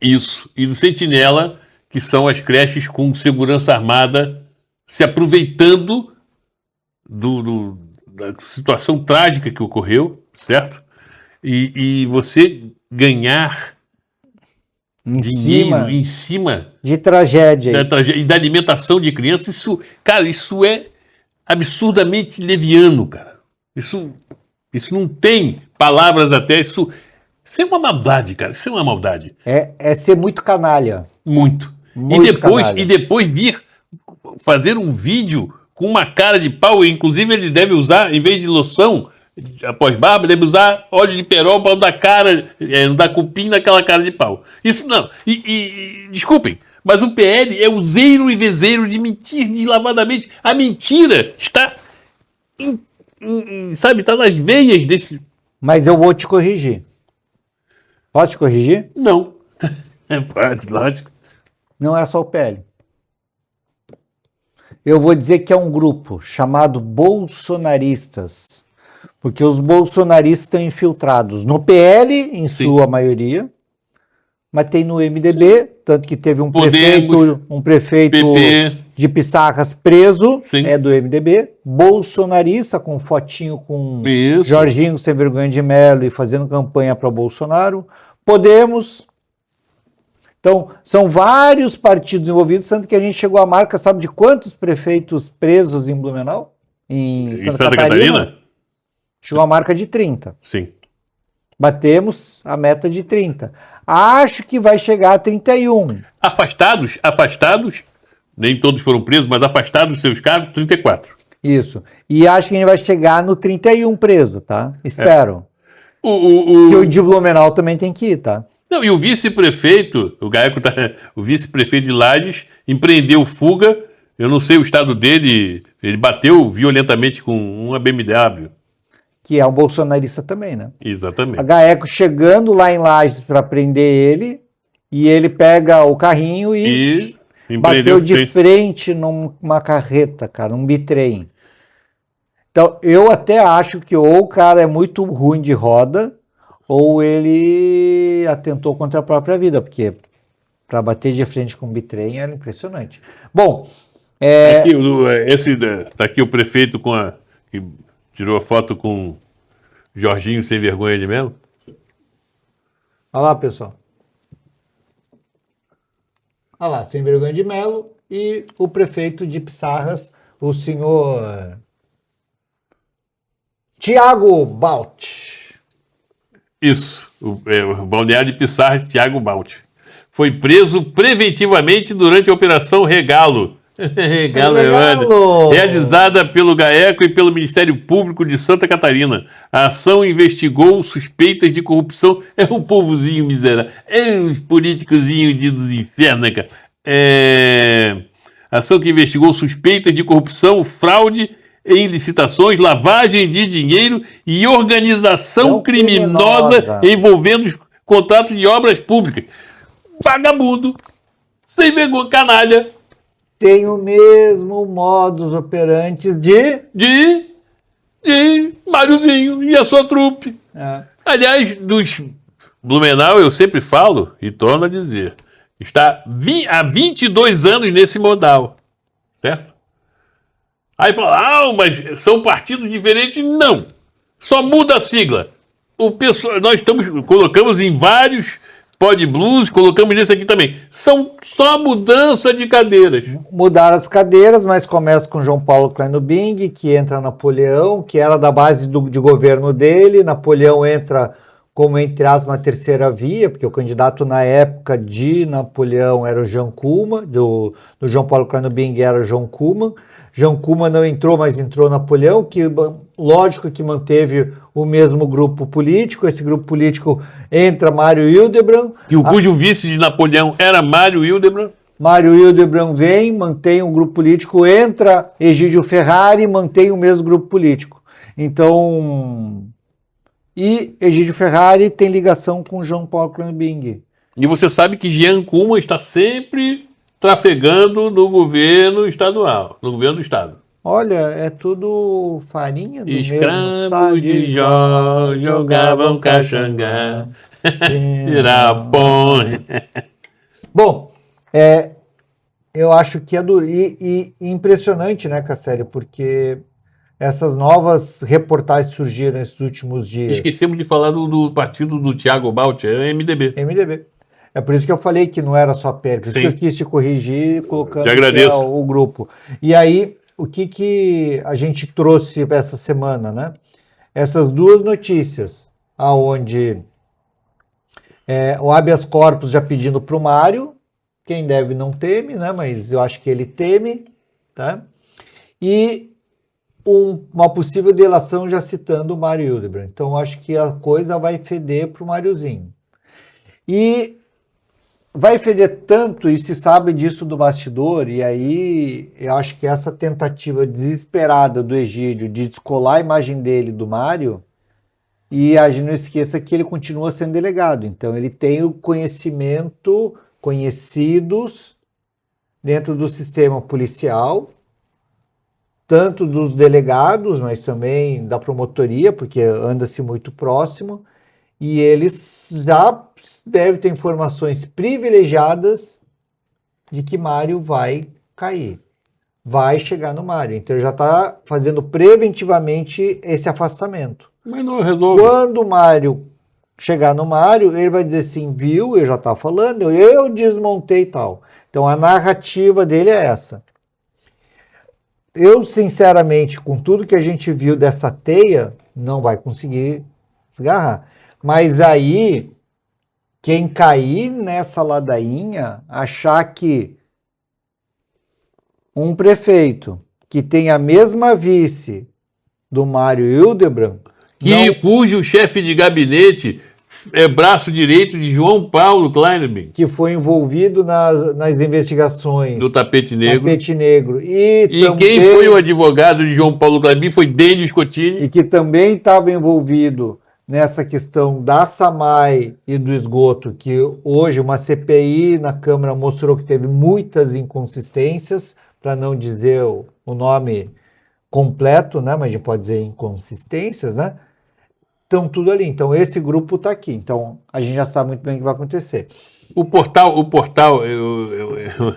Isso. E do Sentinela, que são as creches com segurança armada se aproveitando da situação trágica que ocorreu, certo? E você ganhar dinheiro em cima de tragédia e da alimentação de crianças, isso é absurdamente leviano, cara. Isso não tem palavras até, isso é uma maldade, cara, isso é uma maldade. É ser muito canalha. Muito e depois vir fazer um vídeo com uma cara de pau, inclusive ele deve usar, em vez de loção, após barba, deve usar óleo de perol para dar cara, não dar cupim naquela cara de pau. Isso não. Desculpem, mas o PL é useiro e vezeiro de mentir deslavadamente. A mentira está, está nas veias desse... Mas eu vou te corrigir. Posso te corrigir? Não. Pode, lógico. Não é só o PL. Eu vou dizer que é um grupo chamado bolsonaristas, porque os bolsonaristas estão infiltrados no PL, em sua maioria, mas tem no MDB, tanto que teve um prefeito PP. de Pissarras preso, Sim. é do MDB, bolsonarista, com fotinho com Isso. Jorginho sem vergonha de Mello e fazendo campanha para Bolsonaro. Podemos. Então, são vários partidos envolvidos, tanto que a gente chegou à marca, sabe de quantos prefeitos presos em Blumenau? Em Santa Catarina? Chegou à marca de 30. Sim. Batemos a meta de 30. Acho que vai chegar a 31. Afastados, nem todos foram presos, mas afastados dos seus cargos, 34. Isso. E acho que a gente vai chegar no 31 preso, tá? Espero. E o de Blumenau também tem que ir, tá? Não, e o vice-prefeito, o vice-prefeito de Lages, empreendeu fuga. Eu não sei o estado dele, ele bateu violentamente com uma BMW. Que é um bolsonarista também, né? Exatamente. A GAECO chegando lá em Lages para prender ele, e ele pega o carrinho e bateu de frente numa carreta, cara, um bitrem. Então, eu até acho que ou o cara é muito ruim de roda, ou ele atentou contra a própria vida, porque para bater de frente com um bitrem era impressionante. Bom, tá aqui o prefeito que tirou a foto com Jorginho sem vergonha de Mello. Olha lá, pessoal. Olha lá, sem vergonha de Mello e o prefeito de Pissarras, o senhor Tiago Balt. Isso, o balneário de Pissarras, Tiago Balt. Foi preso preventivamente durante a Operação Regalo. Regalo. Realizada pelo GAECO e pelo Ministério Público de Santa Catarina. A ação investigou suspeitas de corrupção. É um povozinho miserável. É uns políticozinhos dos infernos, né, cara? Ação que investigou suspeitas de corrupção, fraude em licitações, lavagem de dinheiro e organização criminosa envolvendo contratos de obras públicas. Vagabundo, sem vergonha, canalha. Tem o mesmo modus operandi de Máriozinho e a sua trupe. Aliás, dos Blumenau, eu sempre falo e torno a dizer, está há 22 anos nesse modal, certo? Aí fala, mas são partidos diferentes. Não, só muda a sigla. Nós colocamos em vários Pod Blues, colocamos nesse aqui também. São só mudança de cadeiras. Mudaram as cadeiras, mas começa com João Paulo Kleinobing, que entra Napoleão, que era da base de governo dele. Napoleão entra como, entre aspas, uma terceira via, porque o candidato na época de Napoleão era o Jean Kouma, do João Paulo Kleinobing era o João Kouma. João Kouma não entrou, mas entrou Napoleão, que lógico que manteve o mesmo grupo político. Esse grupo político entra Mário Hildebrand. Cujo vice de Napoleão era Mário Hildebrand. Mário Hildebrand vem, mantém um grupo político, entra Egídio Ferrari, mantém o mesmo grupo político. Então, e Egídio Ferrari tem ligação com João Paulo Kleinobing. E você sabe que Jean Kouma está sempre trafegando no governo estadual, no governo do estado. Olha, é tudo farinha do Escravo de Jó, jogavam caxangá, Pirapões. Bom, eu acho que é duro. E impressionante, né, Cassério, porque essas novas reportagens surgiram nesses últimos dias. Esquecemos de falar do partido do Tiago Balt, é MDB. MDB. É por isso que eu falei que não era só PER, por isso que eu quis te corrigir colocando o grupo. E aí, o que a gente trouxe essa semana, né? Essas duas notícias, aonde o habeas corpus já pedindo para o Mário, quem deve não teme, né? Mas eu acho que ele teme, tá? E uma possível delação já citando o Mário Hildebrand. Então, eu acho que a coisa vai feder para o Máriozinho. E vai feder tanto, e se sabe disso do bastidor, e aí eu acho que essa tentativa desesperada do Egídio de descolar a imagem dele do Mário, e a gente não esqueça que ele continua sendo delegado, então ele tem o conhecimento, conhecidos dentro do sistema policial, tanto dos delegados, mas também da promotoria, porque anda-se muito próximo, E eles já devem ter informações privilegiadas de que Mário vai cair. Vai chegar no Mário. Então ele já está fazendo preventivamente esse afastamento. Mas não resolve. Quando o Mário chegar no Mário, ele vai dizer assim, viu, eu já estava falando, eu desmontei e tal. Então a narrativa dele é essa. Eu, sinceramente, com tudo que a gente viu dessa teia, não vai conseguir desgarrar. Mas aí, quem cair nessa ladainha, achar que um prefeito que tem a mesma vice do Mário Hildebrand, cujo chefe de gabinete é braço direito de João Paulo Kleinman, que foi envolvido nas investigações do Tapete Negro. E também, quem foi o advogado de João Paulo Kleinman foi Denis Scotini. E que também estava envolvido nessa questão da SAMAI e do esgoto, que hoje uma CPI na Câmara mostrou que teve muitas inconsistências, para não dizer o nome completo, né? Mas a gente pode dizer inconsistências, né? Estão tudo ali. Então, esse grupo está aqui. Então, a gente já sabe muito bem o que vai acontecer. O portal,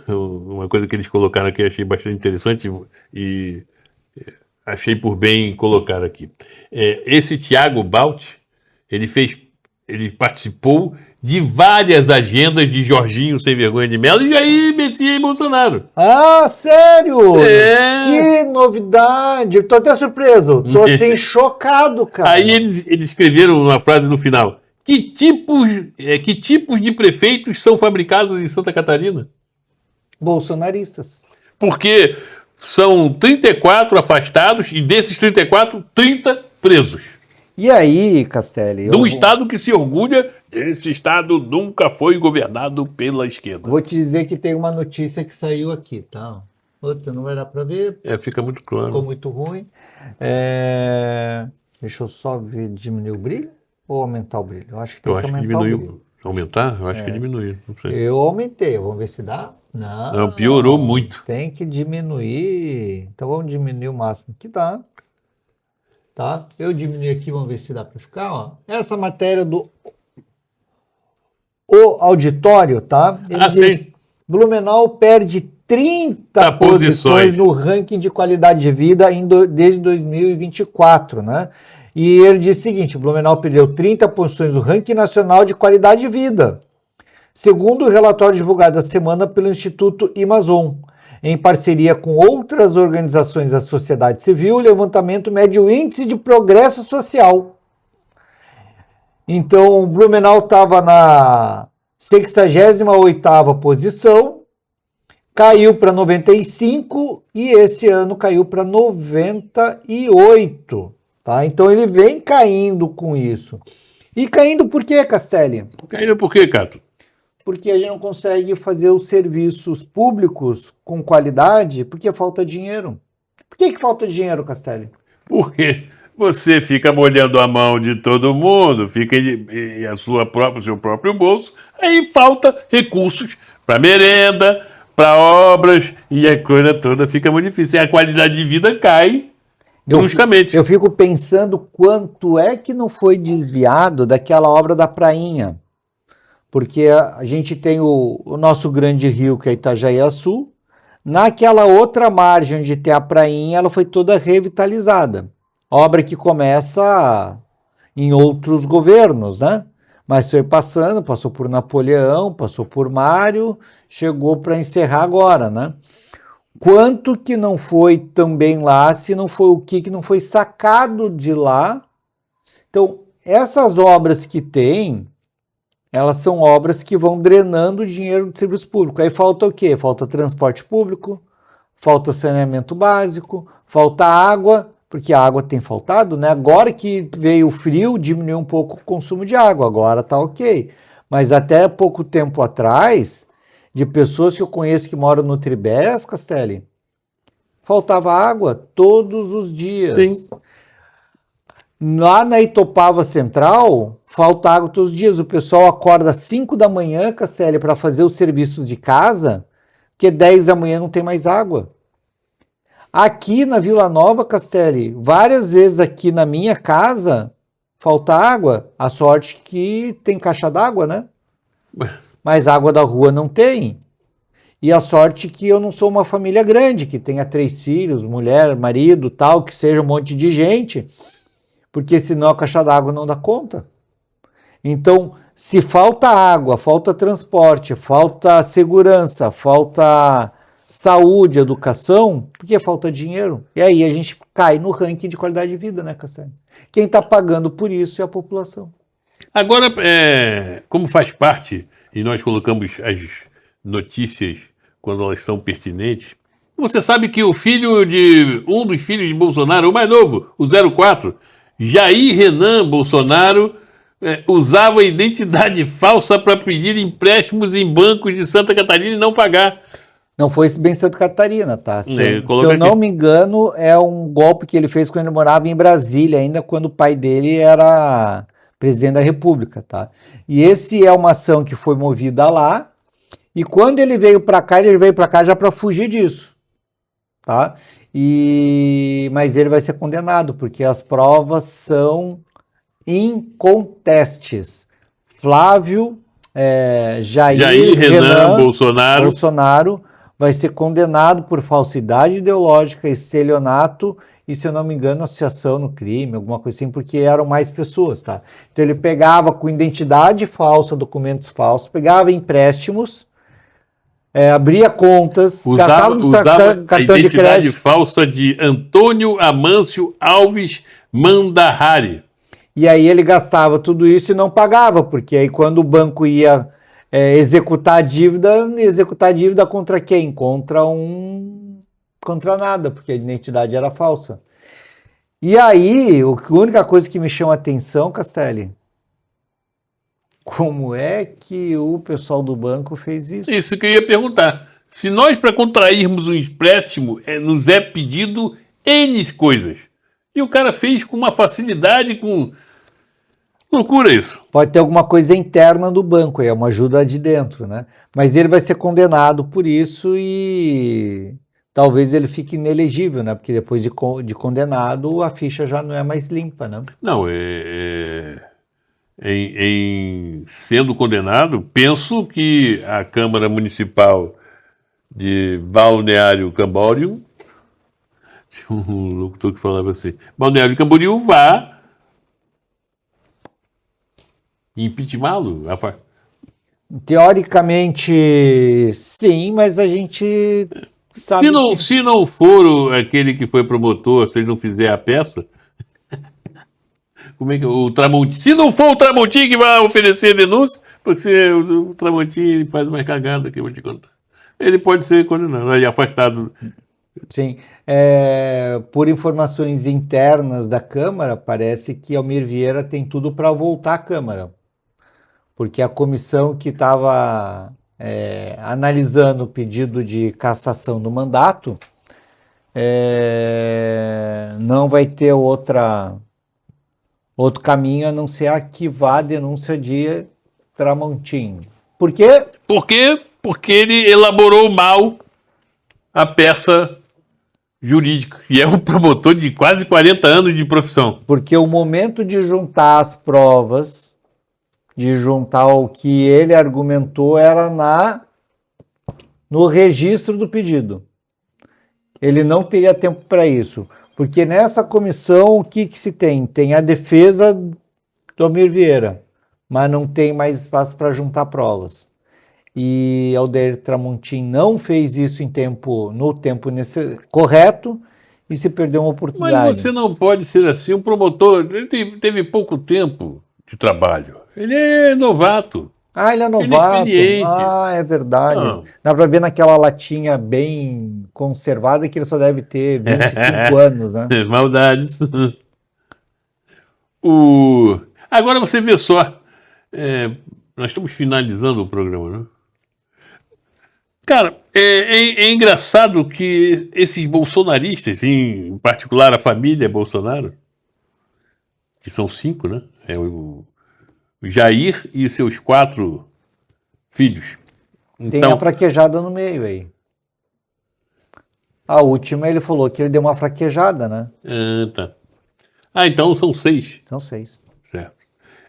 uma coisa que eles colocaram aqui, achei bastante interessante e achei por bem colocar aqui. Esse Thiago Balt, ele participou de várias agendas de Jorginho Sem Vergonha de Mello e Jair Messias Bolsonaro. Ah, sério? Que novidade! Tô até surpreso. Tô assim, chocado, cara. Aí eles escreveram uma frase no final. Que tipos de prefeitos são fabricados em Santa Catarina? Bolsonaristas. Porque são 34 afastados e desses 34, 30 presos. E aí, Castelli? De um estado que se orgulha, esse estado nunca foi governado pela esquerda. Vou te dizer que tem uma notícia que saiu aqui, tá? Outra, não vai dar para ver. Fica muito claro. Ficou muito ruim. Deixa eu só diminuir o brilho ou aumentar o brilho? Eu acho que tem que aumentar o brilho. Aumentar? Eu acho que diminuiu. Não sei. Eu aumentei, vamos ver se dá. Não, piorou muito. Tem que diminuir. Então vamos diminuir o máximo que dá. Tá? Eu diminui aqui, vamos ver se dá para ficar. Ó. Essa matéria do auditório, tá? Ele diz, sim. Blumenau perde 30 posições no ranking de qualidade de vida desde 2024, né? E ele diz o seguinte, Blumenau perdeu 30 posições no ranking nacional de qualidade de vida, segundo o relatório divulgado essa semana pelo Instituto Amazon. Em parceria com outras organizações da sociedade civil, o levantamento mede o índice de progresso social. Então, Blumenau estava na 68ª posição, caiu para 95 e esse ano caiu para 98. Tá? Então, ele vem caindo com isso. E caindo por quê, Castelli? Caindo por quê, Cato? Porque a gente não consegue fazer os serviços públicos com qualidade porque falta dinheiro. Por que falta dinheiro, Castelli? Porque você fica molhando a mão de todo mundo, fica o seu próprio bolso, aí falta recursos para merenda, para obras, e a coisa toda fica muito difícil. E a qualidade de vida cai bruscamente. Eu fico pensando quanto é que não foi desviado daquela obra da prainha. Porque a gente tem o nosso grande rio, que é Itajaiaçu. Naquela outra margem onde tem a prainha, ela foi toda revitalizada. Obra que começa em outros governos, né? Mas foi passou por Napoleão, passou por Mário, chegou para encerrar agora, né? Quanto que não foi também lá, se não foi o que não foi sacado de lá. Então, essas obras que tem, elas são obras que vão drenando o dinheiro do serviço público. Aí falta o quê? Falta transporte público, falta saneamento básico, falta água, porque a água tem faltado, né? Agora que veio o frio, diminuiu um pouco o consumo de água, agora tá ok. Mas até pouco tempo atrás, de pessoas que eu conheço que moram no Tribés, Castelli, faltava água todos os dias. Sim. Lá na Itopava Central, falta água todos os dias. O pessoal acorda às 5 da manhã, Castelli, para fazer os serviços de casa, porque 10 da manhã não tem mais água. Aqui na Vila Nova, Castelli, várias vezes aqui na minha casa, falta água, a sorte que tem caixa d'água, né? Mas água da rua não tem. E a sorte que eu não sou uma família grande, que tenha 3 filhos, mulher, marido, tal, que seja um monte de gente, porque senão a caixa d'água não dá conta. Então, se falta água, falta transporte, falta segurança, falta saúde, educação, por que falta dinheiro? E aí a gente cai no ranking de qualidade de vida, né, Castanho? Quem está pagando por isso é a população. Agora, como faz parte, e nós colocamos as notícias quando elas são pertinentes, você sabe que um dos filhos de Bolsonaro, o mais novo, o 04, Jair Renan Bolsonaro, usava identidade falsa para pedir empréstimos em bancos de Santa Catarina e não pagar. Não foi bem Santa Catarina, tá? Se eu Coloca não aqui. me engano, é um golpe que ele fez quando ele morava em Brasília, ainda quando o pai dele era presidente da República, tá? E esse é uma ação que foi movida lá, e quando ele veio para cá já para fugir disso, tá? Mas ele vai ser condenado, porque as provas são incontestes. Flávio Jair Renan Bolsonaro vai ser condenado por falsidade ideológica, estelionato e, se eu não me engano, associação no crime, alguma coisa assim, porque eram mais pessoas, tá? Então ele pegava com identidade falsa, documentos falsos, pegava empréstimos, abria contas, gastava usava cartão de crédito. falsa de Antônio Amâncio Alves Mandahari. E aí ele gastava tudo isso e não pagava, porque aí quando o banco ia executar a dívida contra quem? Contra nada, porque a identidade era falsa. E aí, a única coisa que me chama a atenção, Castelli, como é que o pessoal do banco fez isso? Isso que eu ia perguntar. Se nós, para contrairmos um empréstimo, nos é pedido N coisas. E o cara fez com uma facilidade, com... Loucura isso. Pode ter alguma coisa interna do banco, é uma ajuda de dentro, né? Mas ele vai ser condenado por isso e talvez ele fique inelegível, né? Porque depois de condenado, a ficha já não é mais limpa, né? Não, sendo condenado, penso que a Câmara Municipal de Balneário Camboriú, tinha um locutor que falava assim, Balneário Camboriú vá impeachmentá-lo. Teoricamente, sim, mas a gente sabe Se não for aquele que foi promotor, se ele não fizer a peça, como é que o Tramontim? Se não for o Tramontim que vai oferecer a denúncia, porque o Tramontim ele faz uma cagada que eu vou te contar. Ele pode ser condenado, afastado. Sim. Por informações internas da Câmara, parece que Almir Vieira tem tudo para voltar à Câmara. Porque a comissão que estava analisando o pedido de cassação do mandato não vai ter outro caminho a não ser arquivar a denúncia de Tramontim. Por quê? Porque ele elaborou mal a peça jurídica. E é um promotor de quase 40 anos de profissão. Porque o momento de juntar as provas, de juntar o que ele argumentou, era no registro do pedido. Ele não teria tempo para isso. Porque nessa comissão, o que se tem? Tem a defesa do Almir Vieira, mas não tem mais espaço para juntar provas. E Aldair Tramontim não fez isso no tempo correto e se perdeu uma oportunidade. Mas você não pode ser assim. Um promotor ele teve pouco tempo de trabalho. Ele é novato. Ele é novato. Ele é experiente. É verdade. Não. Dá para ver naquela latinha bem conservada que ele só deve ter 25 anos, né? Maldades. Agora você vê só. Nós estamos finalizando o programa, né? Cara, é engraçado que esses bolsonaristas, em particular a família Bolsonaro, que são 5, né? O Jair e seus 4 filhos. Tem a fraquejada no meio aí. A última ele falou que ele deu uma fraquejada, né? Tá. Então são 6. São 6. Certo.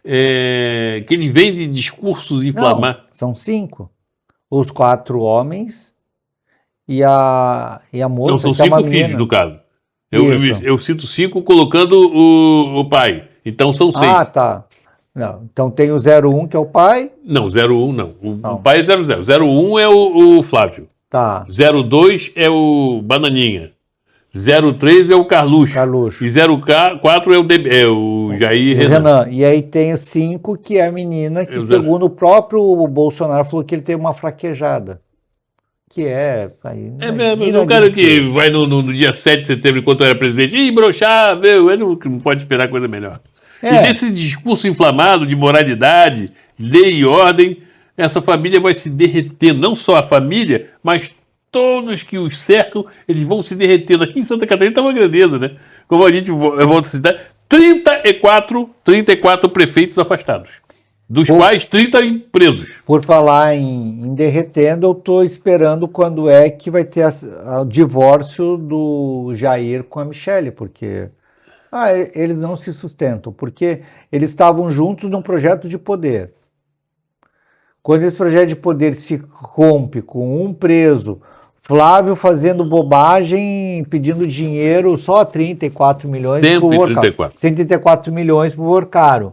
que ele vem de discursos inflamados. São 5. Os 4 homens e a moça. Não, são que é uma 5 filhos, menina. no caso. Isso. Eu cito 5 colocando o pai. Então são 6. Ah, tá. Não, então tem o 01, que é o pai. Não, 01 não. Não. O pai é 00. 01 é o Flávio. Tá. 02 é o Bananinha. 03 é o Carluxo. E 04 é o Jair Renan. E aí tem o 5, que é a menina que, Exato. segundo o próprio Bolsonaro, falou que ele teve uma fraquejada. Que é... O cara que vai no dia 7 de setembro, enquanto era presidente, imbrochável, ele não pode esperar coisa melhor. E nesse discurso inflamado de moralidade, lei e ordem, essa família vai se derretendo. Não só a família, mas todos que os cercam, eles vão se derretendo. Aqui em Santa Catarina está uma grandeza, né? Como a gente volta a citar, 34 prefeitos afastados. Dos quais 30 presos. Por falar em derretendo, eu estou esperando quando é que vai ter o divórcio do Jair com a Michele, porque eles não se sustentam, porque eles estavam juntos num projeto de poder. Quando esse projeto de poder se rompe com um preso, Flávio fazendo bobagem, pedindo dinheiro, só 34 milhões para o Vorcaro. 134 milhões para o Vorcaro.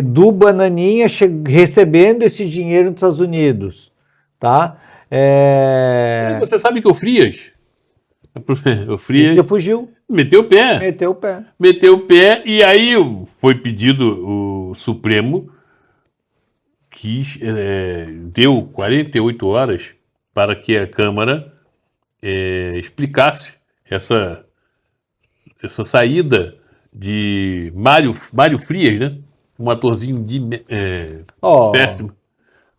Do Bananinha recebendo esse dinheiro nos Estados Unidos, tá? Você sabe que o Frias fugiu. Meteu o pé. Meteu o pé e aí foi pedido o Supremo deu 48 horas para que a Câmara explicasse essa saída de Mário Frias, né? Um atorzinho péssimo,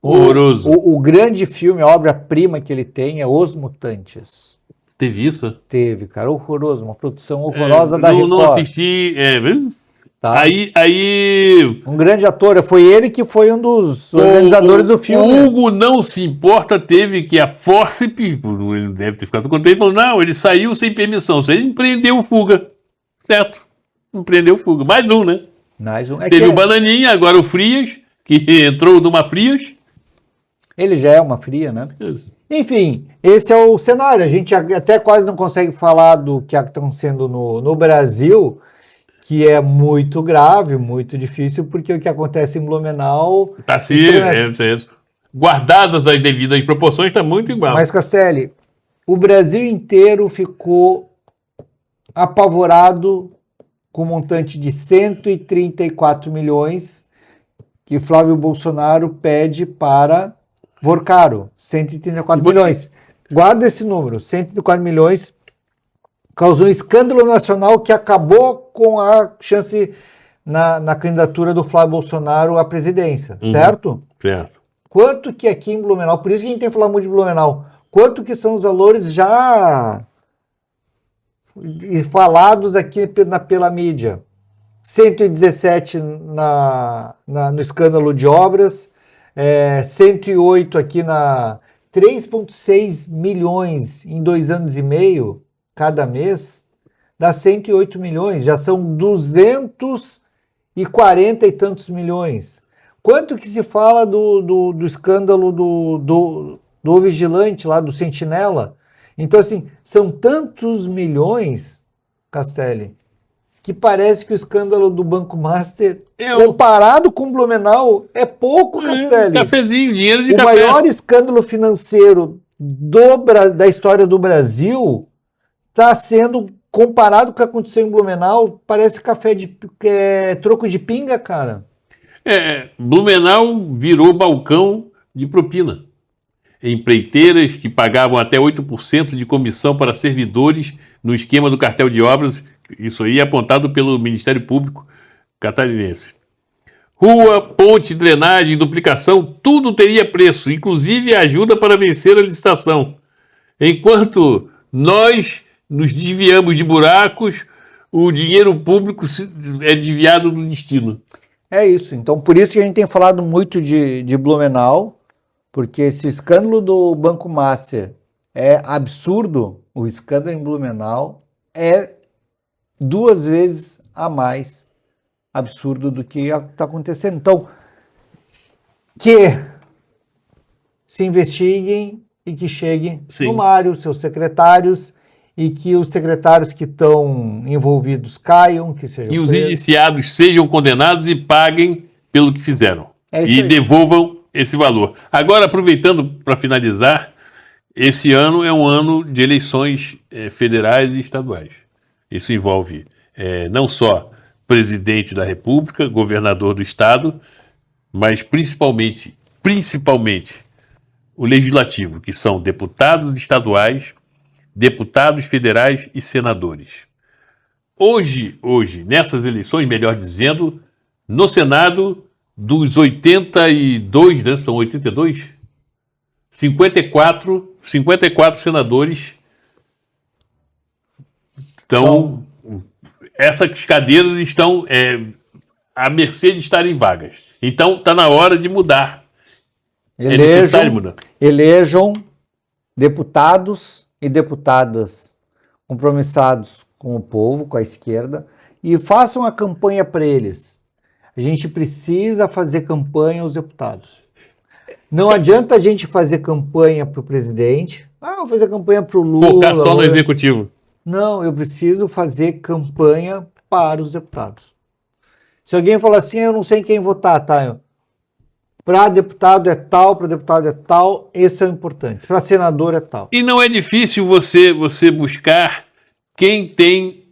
horroroso. O grande filme, a obra-prima que ele tem é Os Mutantes. Teve isso? Teve, cara, horroroso, uma produção horrorosa da Record. Não assisti, tá? Aí... Um grande ator, foi ele que foi um dos organizadores do filme. O Hugo Não Se Importa teve que a Forcep, ele deve ter ficado contente, falou, não, ele saiu sem permissão, ele empreendeu fuga, certo? Empreendeu fuga, mais um, né? Mais um. Teve o Bananinha, agora o Frias, que entrou numa Frias. Ele já é uma fria, né? Isso. Enfim, esse é o cenário. A gente até quase não consegue falar do que está acontecendo no Brasil, que é muito grave, muito difícil, porque o que acontece em Blumenau... Está guardadas as devidas proporções, está muito igual. Mas, Castelli, o Brasil inteiro ficou apavorado com um montante de 134 milhões que Flávio Bolsonaro pede para Vorcaro. 134 milhões. Guarda esse número, 134 milhões. Causou um escândalo nacional que acabou com a chance na candidatura do Flávio Bolsonaro à presidência, certo? Certo. Quanto que aqui em Blumenau, por isso que a gente tem que falar muito de Blumenau, quanto que são os valores já falados aqui pela mídia? 117 no escândalo de obras, 108 aqui 3,6 milhões em 2 anos e meio, cada mês, dá 108 milhões, já são 240 e tantos milhões. Quanto que se fala do escândalo do vigilante lá, do Sentinela? Então, assim, são tantos milhões, Castelli, que parece que o escândalo do Banco Master, comparado com o Blumenau, é pouco, Castelli. Cafezinho, dinheiro de café. O maior escândalo financeiro da história do Brasil está sendo comparado com o que aconteceu em Blumenau, parece troco de pinga, cara. Blumenau virou balcão de propina. Empreiteiras que pagavam até 8% de comissão para servidores no esquema do cartel de obras, isso aí é apontado pelo Ministério Público catarinense. Rua, ponte, drenagem, duplicação, tudo teria preço, inclusive ajuda para vencer a licitação. Enquanto nós nos desviamos de buracos, o dinheiro público é desviado do destino. É isso. Então, por isso que a gente tem falado muito de Blumenau, porque esse escândalo do Banco Master é absurdo, o escândalo em Blumenau é 2 vezes a mais absurdo do que está acontecendo. Então, que se investiguem e que cheguem Sim. no Mário, seus secretários, e que os secretários que estão envolvidos caiam, que sejam E os presos. indiciados sejam condenados e paguem pelo que fizeram. É isso E aí. devolvam esse valor. Agora, aproveitando para finalizar, esse ano é um ano de eleições federais e estaduais. Isso envolve não só presidente da República, governador do estado, mas principalmente o legislativo, que são deputados estaduais, deputados federais e senadores. Hoje, nessas eleições, melhor dizendo, no Senado, dos 82, né, são 82? 54 senadores estão... Essas cadeiras estão à mercê de estarem vagas. Então, está na hora de mudar. É necessário mudar. Elejam deputados e deputadas compromissados com o povo, com a esquerda, e façam a campanha para eles. A gente precisa fazer campanha aos deputados. Não adianta a gente fazer campanha para o presidente. Vou fazer campanha para o Lula. Focar só no executivo. Não, eu preciso fazer campanha para os deputados. Se alguém falar assim, eu não sei em quem votar, tá? Para deputado é tal, para deputado é tal, esses são importantes. Para senador é tal. E não é difícil você buscar quem tem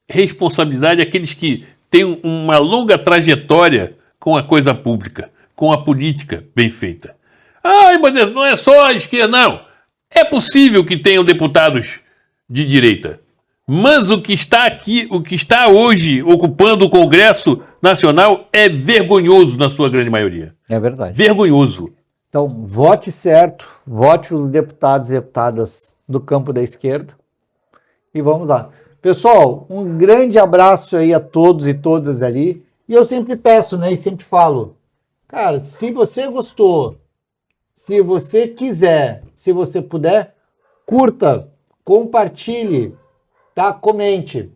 responsabilidade, aqueles que têm uma longa trajetória com a coisa pública, com a política bem feita. Mas não é só a esquerda, não. É possível que tenham deputados de direita. Mas o que está aqui, o que está hoje ocupando o Congresso Nacional é vergonhoso na sua grande maioria. É verdade. Vergonhoso. Então, vote certo, vote os deputados e deputadas do campo da esquerda e vamos lá. Pessoal, um grande abraço aí a todos e todas ali. E eu sempre peço, né, e sempre falo, cara, se você gostou, se você quiser, se você puder, curta, compartilhe, tá? Comente,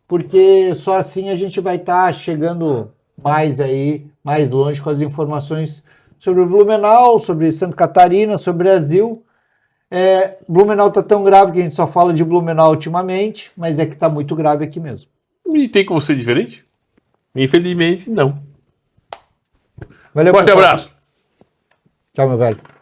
porque só assim a gente vai estar chegando mais aí, mais longe com as informações sobre o Blumenau, sobre Santa Catarina, sobre o Brasil. Blumenau está tão grave que a gente só fala de Blumenau ultimamente, mas é que está muito grave aqui mesmo. E tem como ser diferente? Infelizmente, não. Valeu, Forte pessoal. abraço. Tchau, meu velho.